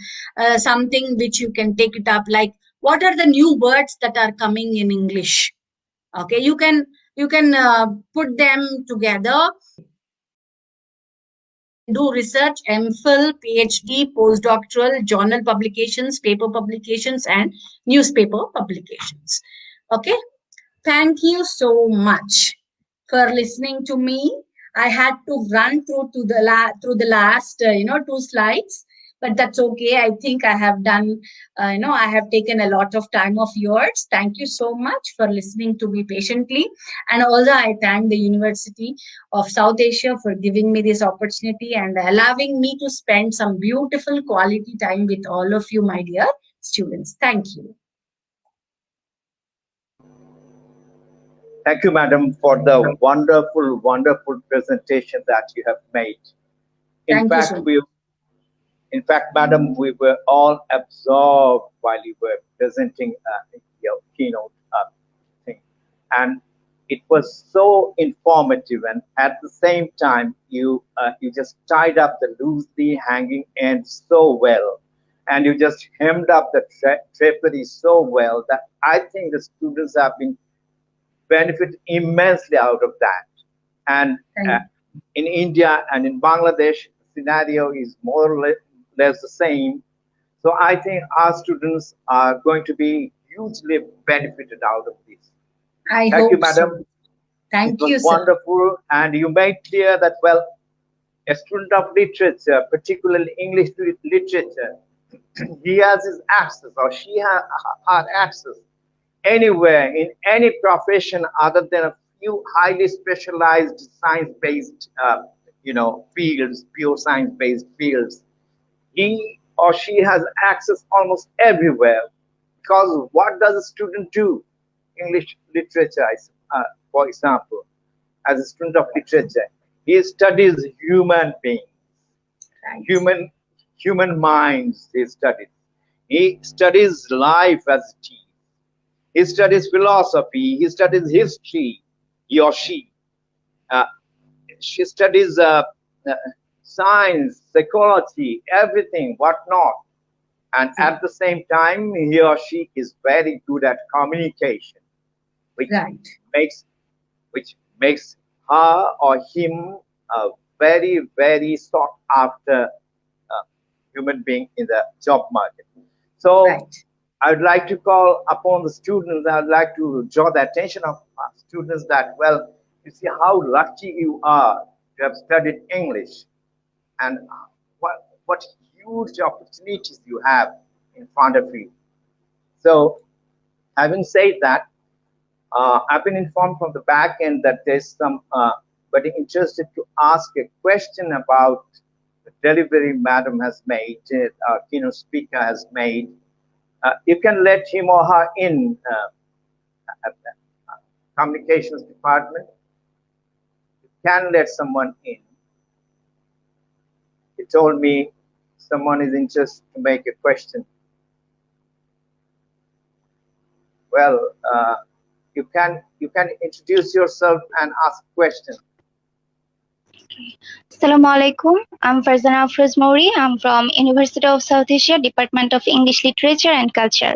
something which you can take it up, like what are the new words that are coming in English. Okay, you can put them together. Do research, MPhil, PhD, postdoctoral, journal publications, paper publications, and newspaper publications. Okay, thank you so much for listening to me. I had to run through the last 2 slides, but that's okay. I think I have done, I have taken a lot of time of yours. Thank you so much for listening to me patiently. And also I thank the University of South Asia for giving me this opportunity and allowing me to spend some beautiful quality time with all of you, my dear students. Thank you. Thank you, madam, for the wonderful presentation that you have made. In fact, madam, we were all absorbed while you were presenting your keynote thing, and it was so informative. And at the same time, you just tied up the loosely hanging ends so well, and you just hemmed up the drapery so well that I think the students have been benefit immensely out of that. And in India and in Bangladesh, the scenario is more or less the same. So I think our students are going to be hugely benefited out of this. Thank you, madam. Thank you. It was wonderful, and you made clear that, well, a student of literature, particularly English literature, he has his access or she has her access anywhere in any profession other than a few highly specialized science-based, fields, pure science-based fields. He or she has access almost everywhere, because what does a student do? English literature, for example, as a student of literature, he studies human beings, Right. human minds. He studies life as it is. He studies philosophy. He studies history. He or uh, she studies science, psychology, everything, whatnot. And at the same time, he or she is very good at communication, which Right. makes her or him a very, very sought after human being in the job market. So Right. I would like to call upon the students. I would like to draw the attention of students that, well, you see how lucky you are to have studied English, and what huge opportunities you have in front of you. So, having said that, I've been informed from the back end that there's somebody interested to ask a question about the delivery madam has made, our keynote speaker has made. You can let him or her in at the communications department. You can let someone in. He told me someone is interested to make a question. Well, you can introduce yourself and ask questions. Assalamu alaikum. I'm Farzana Afroz Mouri. I'm from University of South Asia, Department of English Literature and Culture.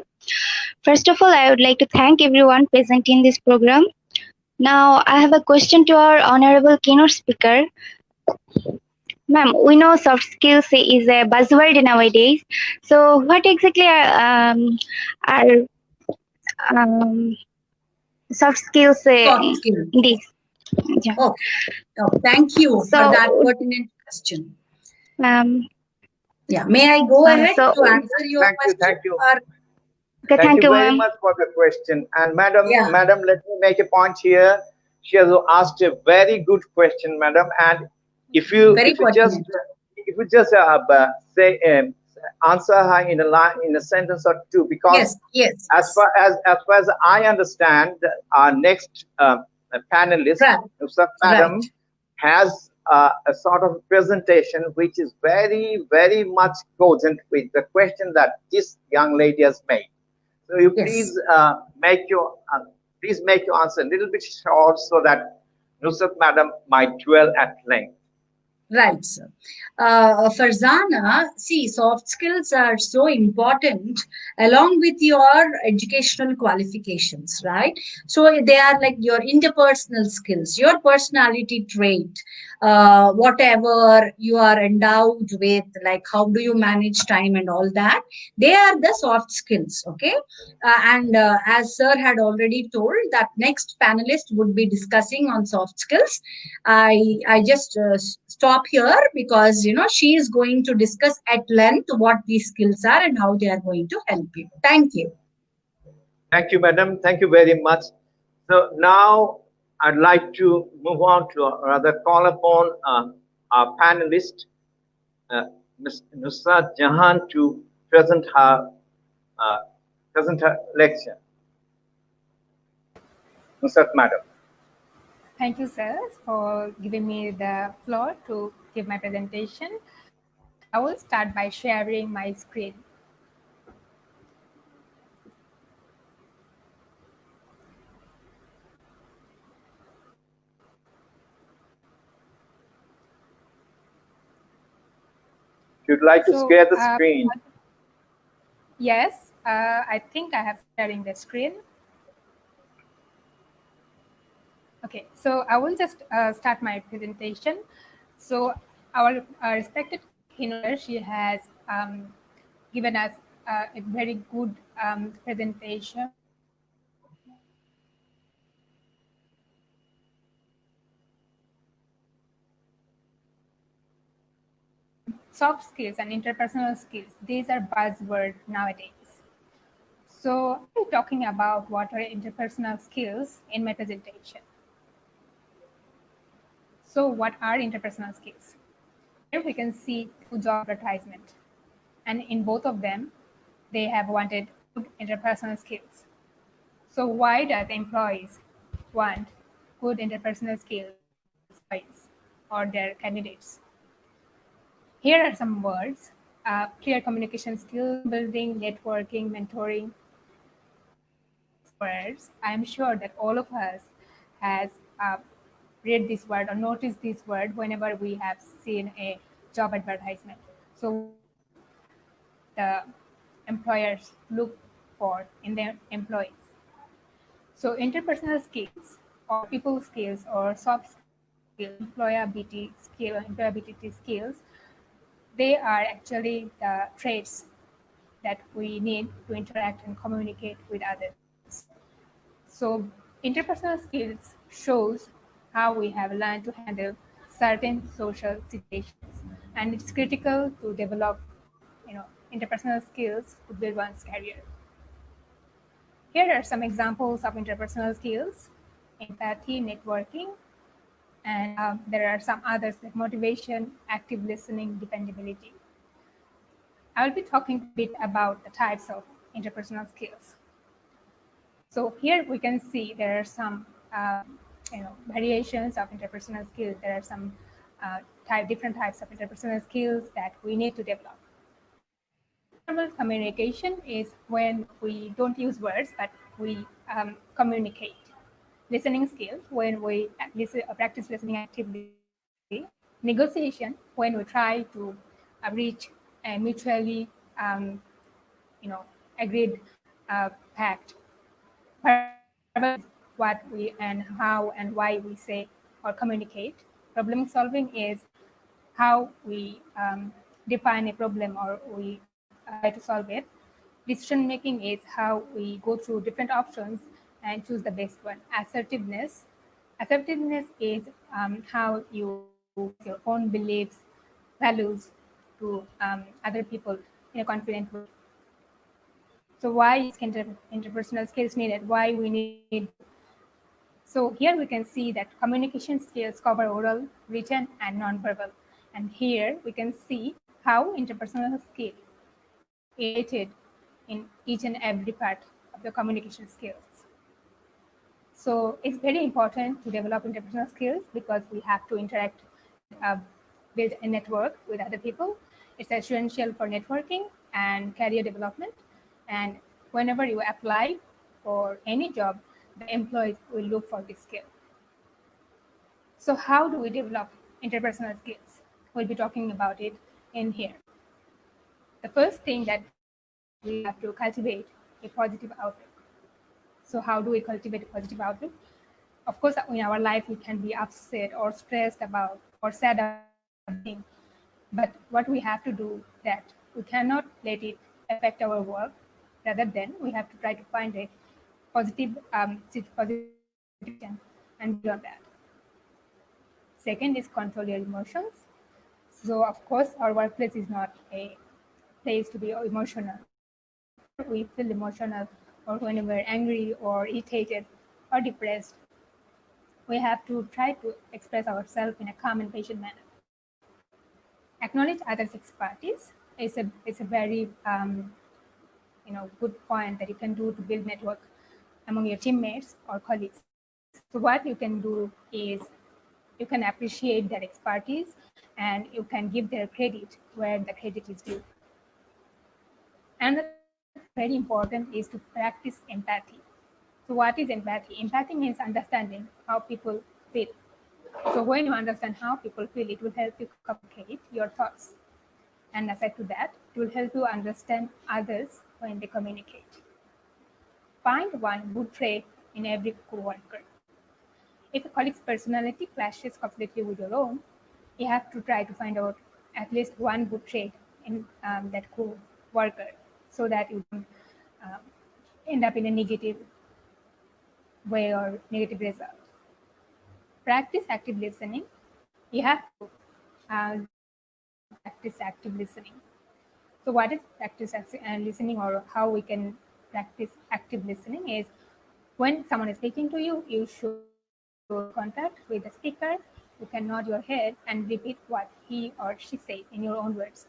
First of all, I would like to thank everyone present in this program. Now, I have a question to our honorable keynote speaker. Ma'am, we know soft skills is a buzzword nowadays. So, what exactly are soft skills Soft skills. in this? Yeah. Oh, thank you for So, that pertinent question. Yeah, may I go ahead so- to answer your question? Thank you. Or, Okay, Thank you very ma'am. much for the question. And madam, Yeah. madam, let me make a point here. She has asked a very good question, madam. And if you Very pertinent. just say answer her in a sentence or two, because Yes. as far as I understand, our next panelist, Right. Nusrat madam, Right. has a sort of presentation which is very, very much cogent with the question that this young lady has made. So you Yes. please make your answer a little bit short so that Nusrat madam might dwell at length. Right, sir. Farzana, see, soft skills are so important along with your educational qualifications, right? So they are like your interpersonal skills, your personality trait, whatever you are endowed with, like how do you manage time and all that. They are the soft skills, okay? And as sir had already told, that next panelist would be discussing on soft skills. I just stop here because she is going to discuss at length what these skills are and how they are going to help you. Thank you. Thank you, madam. Thank you very much. So now I'd like to move on to, or rather call upon our panelist, Ms. Nusrat Jahan, to present her lecture. Nusrat madam. Thank you, sir, for giving me the floor to give my presentation. I will start by sharing my screen. If you'd like to share the screen. Yes, I think I have sharing the screen. Okay, so I will just start my presentation. So our respected keynote, she has given us a very good presentation. Soft skills and interpersonal skills, these are buzzwords nowadays. So we're talking about what are interpersonal skills in my presentation. So what are interpersonal skills? Here we can see two job advertisements, and in both of them, they have wanted good interpersonal skills. So why does employees want good interpersonal skills or their candidates? Here are some words: clear communication skills, building, networking, mentoring. Words. I am sure that all of us has read this word or noticed this word whenever we have seen a job advertisement. So what do the employers look for in their employees? So interpersonal skills or people skills or soft skills, employability skills, they are actually the traits that we need to interact and communicate with others. So interpersonal skills shows how we have learned to handle certain social situations, and it's critical to develop, interpersonal skills to build one's career. Here are some examples of interpersonal skills: empathy, networking, and there are some others like motivation, active listening, dependability. I will be talking a bit about the types of interpersonal skills. So here we can see there are some variations of interpersonal skills. There are some different types of interpersonal skills that we need to develop. Nonverbal communication is when we don't use words, but we communicate. Listening skills, when we practice listening actively. Negotiation, when we try to reach a mutually agreed pact. What we and how and why we say or communicate. Problem solving is how we define a problem or we try to solve it. Decision making is how we go through different options and choose the best one. Assertiveness is how you your own beliefs, values to other people in a confident way. So why is interpersonal skills needed? Why we need? So here we can see that communication skills cover oral, written, and nonverbal. And here we can see how interpersonal skill is related in each and every part of the communication skills. So it's very important to develop interpersonal skills because we have to interact, build a network with other people. It's essential for networking and career development. And whenever you apply for any job, the employees will look for this skill. So how do we develop interpersonal skills? We'll be talking about it in here. The first thing that we have to cultivate a positive outlook. So how do we cultivate a positive outlook? Of course, in our life, we can be upset or stressed about or sad about something. But what we have to do that we cannot let it affect our work. Rather than we have to try to find a positive situation and build on that. Second is control your emotions. So of course, our workplace is not a place to be emotional. We feel emotional or when we're angry or irritated or depressed, we have to try to express ourselves in a calm and patient manner. Acknowledge others' expertise is a very good point that you can do to build network among your teammates or colleagues. So what you can do is you can appreciate their expertise and you can give their credit where the credit is due. And very important is to practice empathy. So what is empathy? Empathy means understanding how people feel. So when you understand how people feel, it will help you communicate your thoughts. And aside to that, it will help you understand others when they communicate. Find one good trait in every co-worker. If a colleague's personality clashes completely with your own, you have to try to find out at least one good trait in that co-worker so that you don't end up in a negative way or negative result. Practice active listening. You have to practice active listening. So what is practice listening, or how we can practice active listening, is when someone is speaking to you, you should make contact with the speaker. You can nod your head and repeat what he or she says in your own words.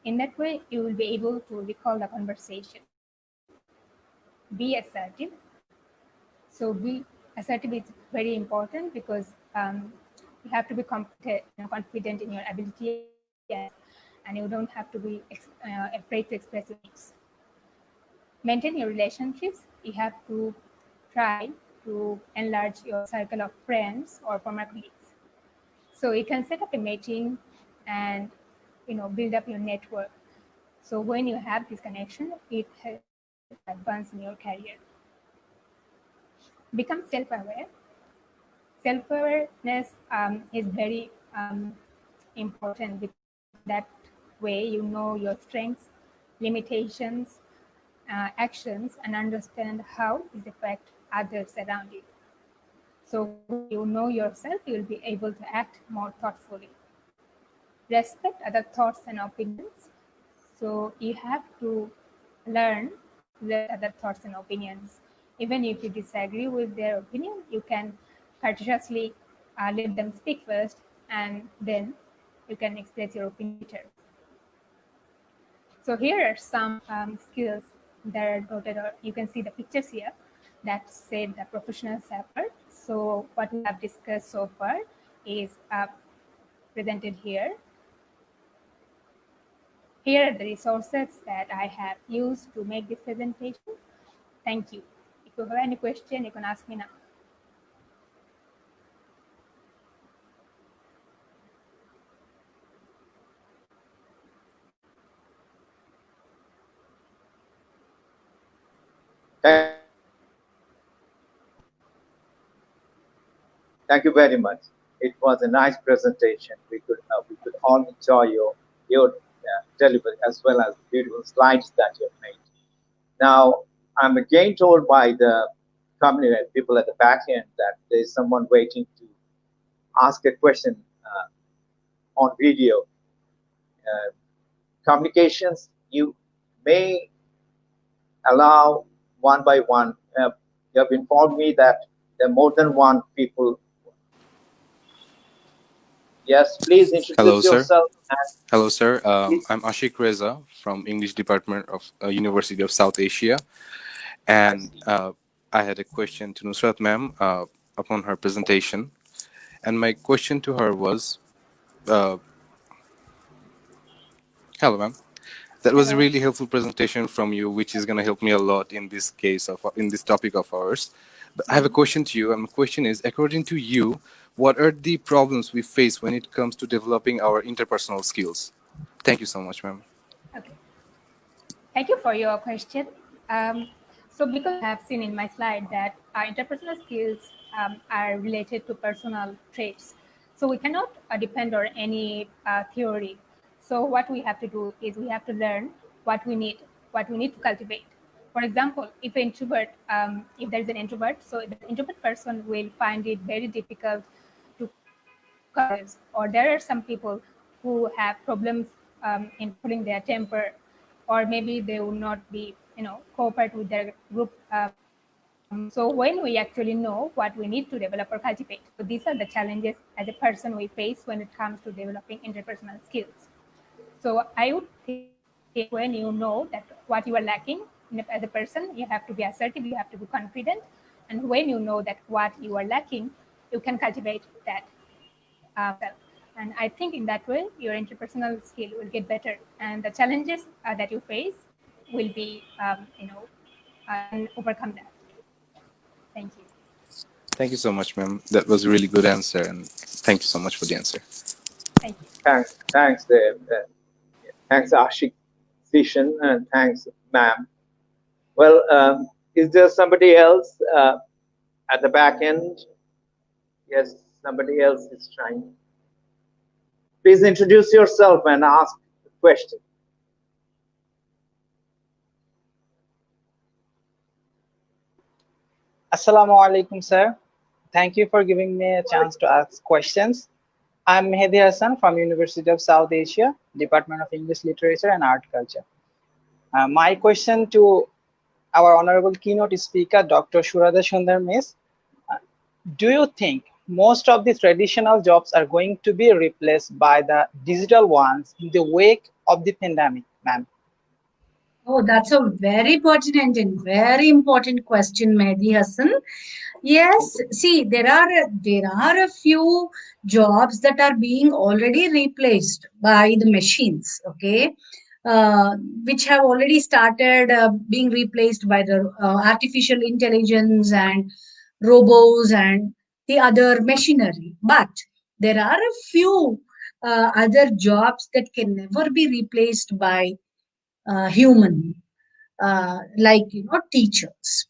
In that way, you will be able to recall the conversation. Be assertive. So be assertive is very important because you have to be confident in your ability, and you don't have to be afraid to express your needs. Maintain your relationships. You have to try to enlarge your circle of friends or former colleagues. So you can set up a meeting and build up your network. So when you have this connection, it helps advance in your career. Become self-aware. Self-awareness is very important because that way you know your strengths, limitations, actions, and understand how it affects others around you. So when you know yourself, you will be able to act more thoughtfully. Respect other thoughts and opinions. So you have to learn the other thoughts and opinions. Even if you disagree with their opinion, you can courteously let them speak first, and then you can express your opinion later. So here are some skills that are noted, or you can see the pictures here that said the professional effort. So what we have discussed so far is presented here. Here are the resources that I have used to make this presentation. Thank you. If you have any question, you can ask me now. Thank you very much. It was a nice presentation. We could all enjoy your delivery as well as beautiful slides that you have made. Now, I'm again told by the community people at the back end that there is someone waiting to ask a question on video. Communications, you may allow one by one. You have informed me that there are more than one people. Yes, please Hello, introduce sir. yourself. Hello, sir. Please. I'm Ashik Reza from English Department of University of South Asia, I and see. I had a question to Nusrat ma'am upon her presentation, and my question to her was, hello, ma'am. That was a Hello. really helpful presentation from you, which is going to help me a lot in this case of in this topic of ours. But I have a question to you, and my question is, according to you, what are the problems we face when it comes to developing our interpersonal skills? Thank you so much, ma'am. Okay. Thank you for your question. So because I have seen in my slide that our interpersonal skills are related to personal traits, so we cannot depend on any theory. So what we have to do is we have to learn what we need to cultivate. For example, if there is an introvert, so the introvert person will find it very difficult to others, or there are some people who have problems in controlling their temper, or maybe they will not be cooperate with their group. So when we actually know what we need to develop or cultivate, so these are the challenges as a person we face when it comes to developing interpersonal skills. So I would think when you know that what you are lacking as a person, you have to be assertive, you have to be confident, and when you know that what you are lacking, you can cultivate that. And I think in that way, your interpersonal skill will get better, and the challenges that you face will be, and overcome that. Thank you. Thank you so much, ma'am. That was a really good answer, and thank you so much for the answer. Thank you. Thanks, thanks, Ashik Session, and thanks, ma'am. Well, is there somebody else at the back end? Yes, somebody else is trying. Please introduce yourself and ask the question. Assalamu alaikum, sir. Thank you for giving me a chance to ask questions. I'm Mehdi Hassan from University of South Asia, Department of English Literature and Art Culture. My question to our honorable keynote speaker, Dr. Sharada Sundar is, do you think most of the traditional jobs are going to be replaced by the digital ones in the wake of the pandemic, ma'am? Oh, that's a very pertinent and very important question, Mehdi Hassan. Yes, see, there are a few jobs that are being already replaced by the machines, okay, which have already started being replaced by the artificial intelligence and robots and the other machinery. But there are a few other jobs that can never be replaced by human, like teachers.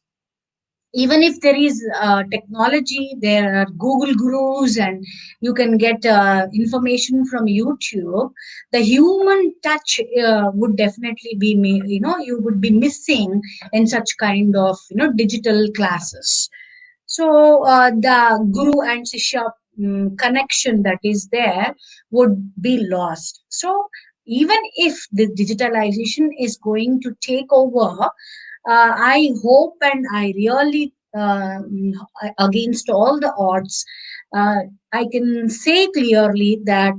Even if there is technology, there are Google gurus, and you can get information from YouTube. The human touch would definitely be, you would be missing in such kind of digital classes. So the guru and shishya connection that is there would be lost. So even if the digitalization is going to take over, I hope and I really, against all the odds, I can say clearly that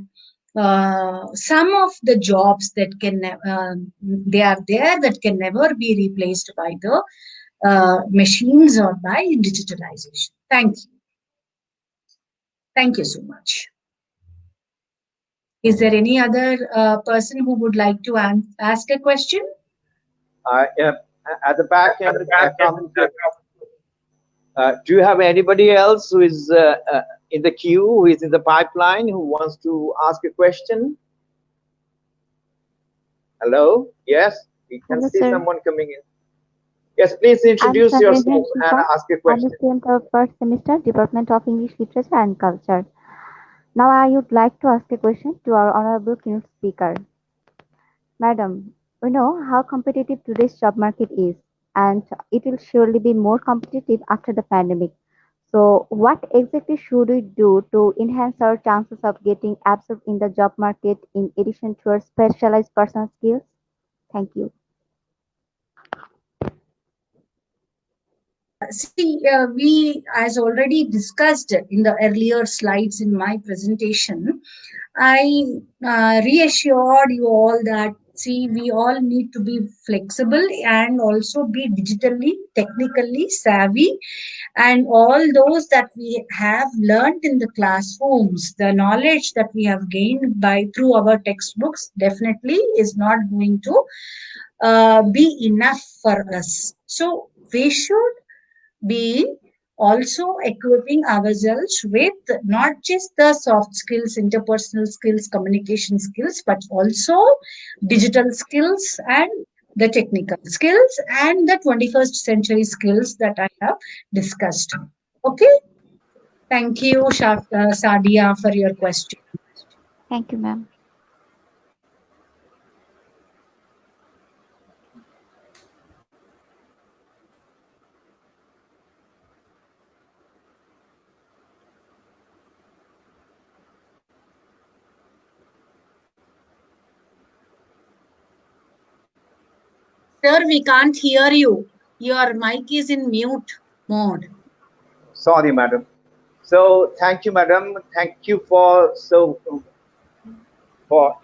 some of the jobs that they are there that can never be replaced by the machines or by digitalization. Thank you. Thank you so much. Is there any other person who would like to ask a question? Yeah, at the back end, do you have anybody else who is in the queue, who is in the pipeline, who wants to ask a question? Hello? Yes, we can Hello, see sir. someone coming in. Yes, please introduce yourself and ask a question. I'm a student of first semester, Department of English Literature and Culture. Now I would like to ask a question to our honorable keynote speaker. Madam, we know how competitive today's job market is, and it will surely be more competitive after the pandemic. So, what exactly should we do to enhance our chances of getting absorbed in the job market in addition to our specialized personal skills? Thank you. See, we, as already discussed in the earlier slides in my presentation, I reassured you all that, see, we all need to be flexible and also be digitally, technically savvy. And all those that we have learned in the classrooms, the knowledge that we have gained by through our textbooks definitely is not going to be enough for us. So we should be also equipping ourselves with not just the soft skills, interpersonal skills, communication skills, but also digital skills and the technical skills and the 21st century skills that I have discussed. Okay. Thank you, Sadia, for your question. Thank you, ma'am. Sir, we can't hear you. Your mic is in mute mode. Sorry, madam. So thank you, madam. Thank you for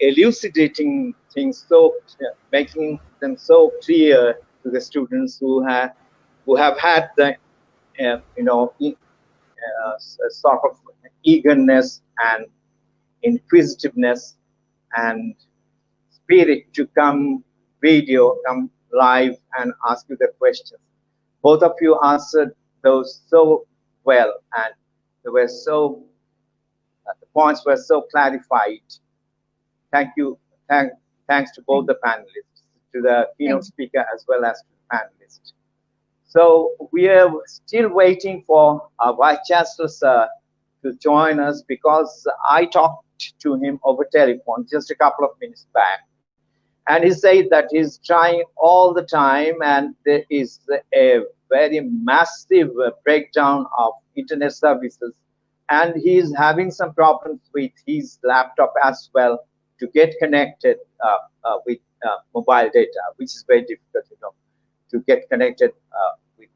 elucidating things, making them so clear to the students who have had the sort of eagerness and inquisitiveness and spirit to come live and ask you the questions. Both of you answered those so well, and they were so the points were so clarified. Thank you. Thanks to both the panelists, to the keynote speaker as well as to the panelists. So we are still waiting for our Vice Chancellor, sir, to join us, because I talked to him over telephone just a couple of minutes back. And he said that he's trying all the time, and there is a very massive breakdown of internet services and he's having some problems with his laptop as well to get connected with mobile data, which is very difficult, to get connected with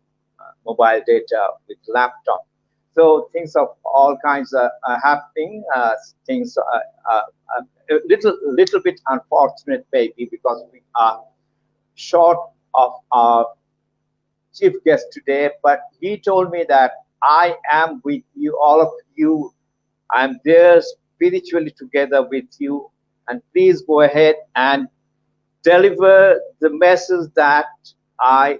mobile data with laptop. So things of all kinds are happening. Things a little bit unfortunate maybe, because we are short of our chief guest today, but he told me that I am with you, all of you. I'm there spiritually together with you, and please go ahead and deliver the message that I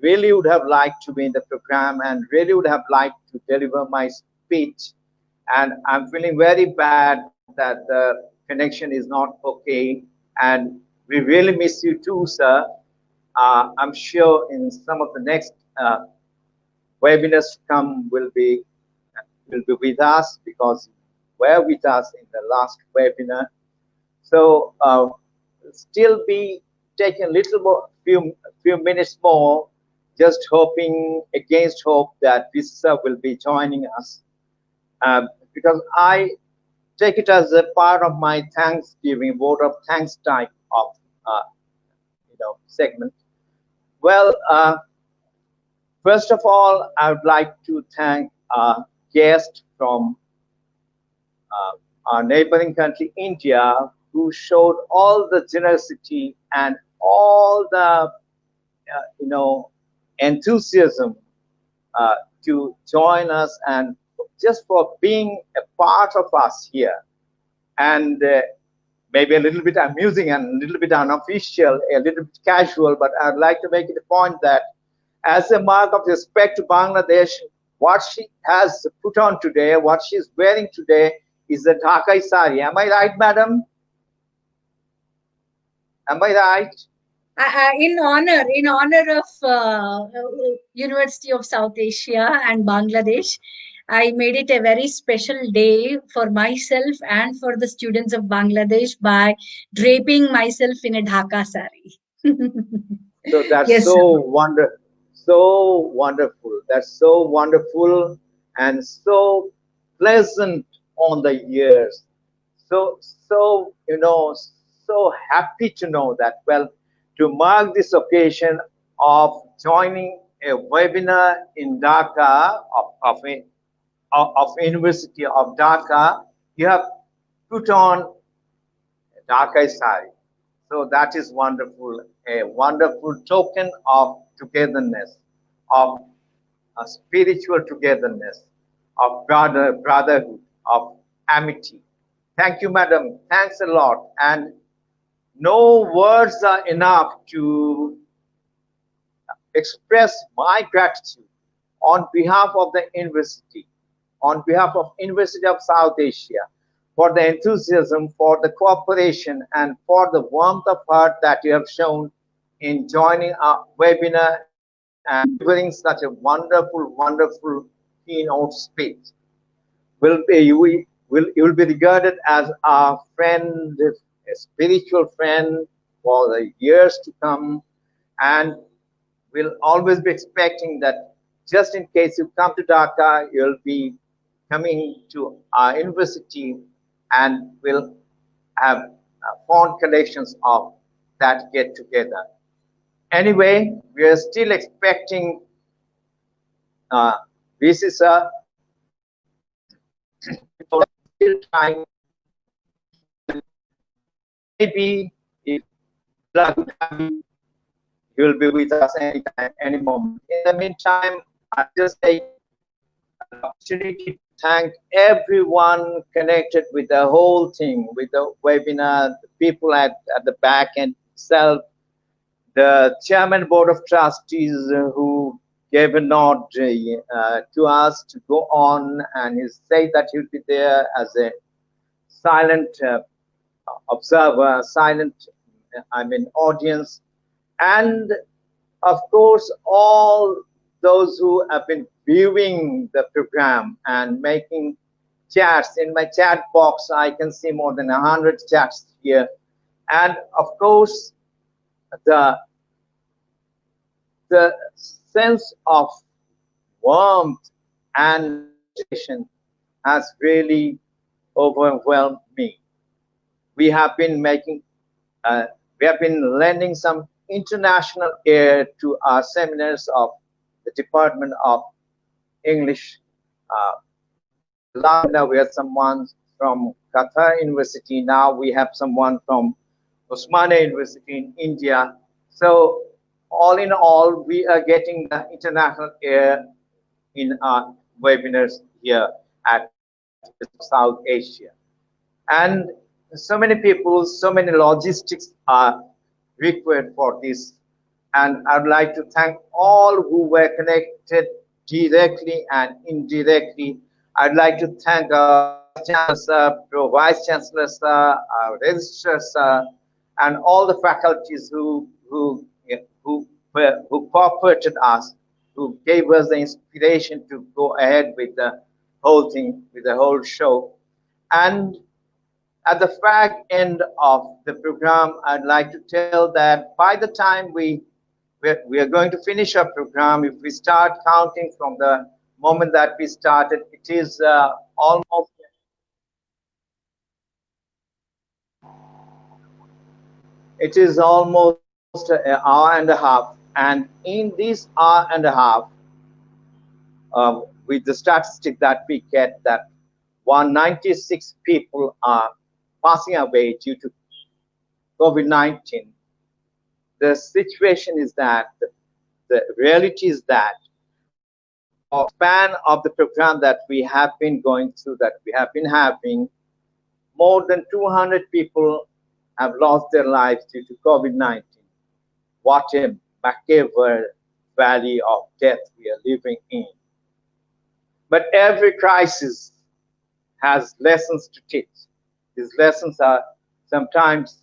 really would have liked to be in the program and really would have liked to deliver my speech. And I'm feeling very bad that the connection is not okay, and we really miss you too, sir. I'm sure in some of the next webinars to come will be with us, because you were with us in the last webinar. So still be taking a little more, few minutes more, just hoping against hope that Visa will be joining us, because I take it as a part of my Thanksgiving, vote of thanks type of segment. Well, first of all, I would like to thank our guest from our neighboring country, India, who showed all the generosity and all the enthusiasm to join us, and just for being a part of us here. And maybe a little bit amusing and a little bit unofficial, a little bit casual, but I'd like to make it a point that as a mark of respect to Bangladesh, what she has put on today, what she's wearing today, is the Dhakai sari. Am I right, madam? Am I right? In honor of University of South Asia and Bangladesh, I made it a very special day for myself and for the students of Bangladesh by draping myself in a Dhaka sari. So that's yes, so wonderful. So wonderful. That's so wonderful and so pleasant on the ears. So so happy to know that. Well, to mark this occasion of joining a webinar in Dhaka of University of Dhaka, you have put on Dhaka sari. So that is wonderful, a wonderful token of togetherness, of a spiritual togetherness, of brotherhood, of amity. Thank you, madam. Thanks a lot. And no words are enough to express my gratitude on behalf of the university, on behalf of University of South Asia, for the enthusiasm, for the cooperation, and for the warmth of heart that you have shown in joining our webinar and delivering such a wonderful, wonderful keynote speech. You will be regarded as our friend, a spiritual friend for the years to come, and we'll always be expecting that just in case you come to Dhaka, you'll be coming to our university, and we'll have fond collections of that get together. Anyway, we are still expecting Visa. Still trying. Maybe if he will be with us anytime, any moment. In the meantime, I just take an opportunity to thank everyone connected with the whole thing, with the webinar, the people at the back end itself, the chairman board of trustees who gave a nod to us to go on, and he said that he'll be there as a silent observer, silent, audience. And of course, all those who have been viewing the program and making chats. In my chat box, I can see more than 100 chats here. And of course, the sense of warmth and has really overwhelmed me. We have been lending some international air to our seminars of the Department of English. Last seminar we had someone from Qatar University. Now we have someone from Osmania University in India. So all in all, we are getting the international air in our webinars here at South Asia. And so many people, so many logistics are required for this. And I'd like to thank all who were connected directly and indirectly. I'd like to thank our Chancellor sir, Pro Vice Chancellor sir, our Registrar sir, and all the faculties who cooperated us, who gave us the inspiration to go ahead with the whole thing, with the whole show. And at the back end of the program, I'd like to tell that by the time we are going to finish our program, if we start counting from the moment that we started, it is almost an hour and a half. And in this hour and a half, with the statistic that we get, that 196 people are passing away due to COVID-19. The situation is that, the reality is that, for the span of the program that we have been going through, that we have been having, more than 200 people have lost their lives due to COVID-19. What a macabre valley of death we are living in. But every crisis has lessons to teach. These lessons are sometimes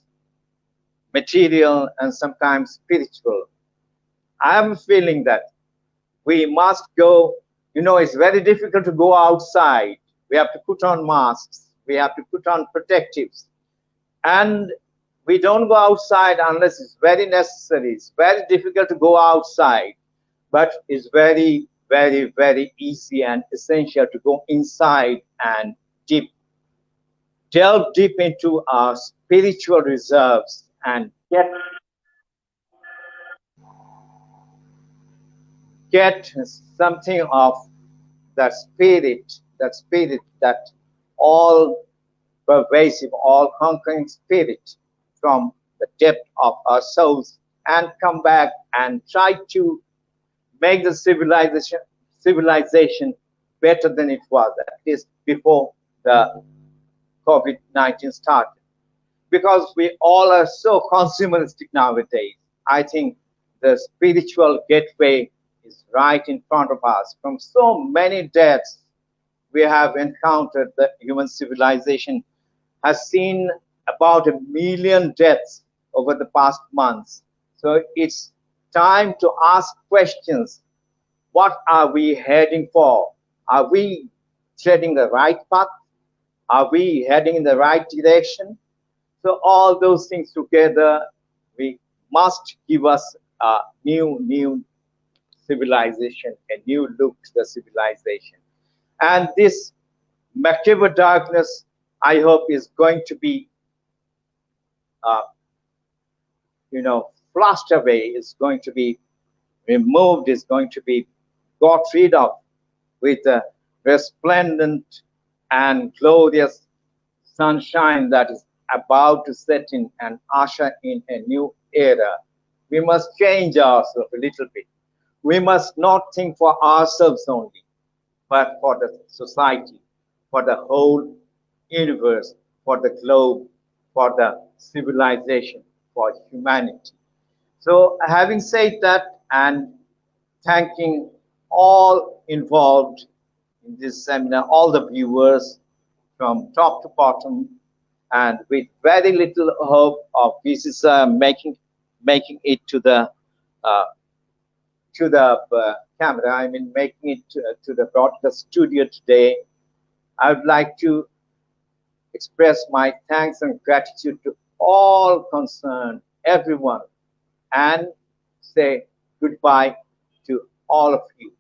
material and sometimes spiritual. I have a feeling that we must go, it's very difficult to go outside. We have to put on masks. We have to put on protectives. And we don't go outside unless it's very necessary. It's very difficult to go outside, but it's very, very, very easy and essential to go inside and delve deep into our spiritual reserves and get something of that spirit, that all pervasive, all conquering spirit from the depth of our souls, and come back and try to make the civilization better than it was, at least before the COVID-19 started. Because we all are so consumeristic nowadays, I think the spiritual gateway is right in front of us. From so many deaths we have encountered, the human civilization has seen about 1 million deaths over the past months. So it's time to ask questions. What are we heading for? Are we treading the right path? Are we heading in the right direction? So all those things together, we must give us a new civilization, a new look to the civilization. And this macabre darkness, I hope, is going to be, flushed away, is going to be removed, is going to be got rid of with a resplendent and glorious sunshine that is about to set in and usher in a new era. We must change ourselves a little bit. We must not think for ourselves only, but for the society, for the whole universe, for the globe, for the civilization, for humanity. So having said that, and thanking all involved in this seminar, all the viewers from top to bottom, and with very little hope of this making it to the camera, I mean making it to the broadcast studio today, I would like to express my thanks and gratitude to all concerned, everyone, and say goodbye to all of you.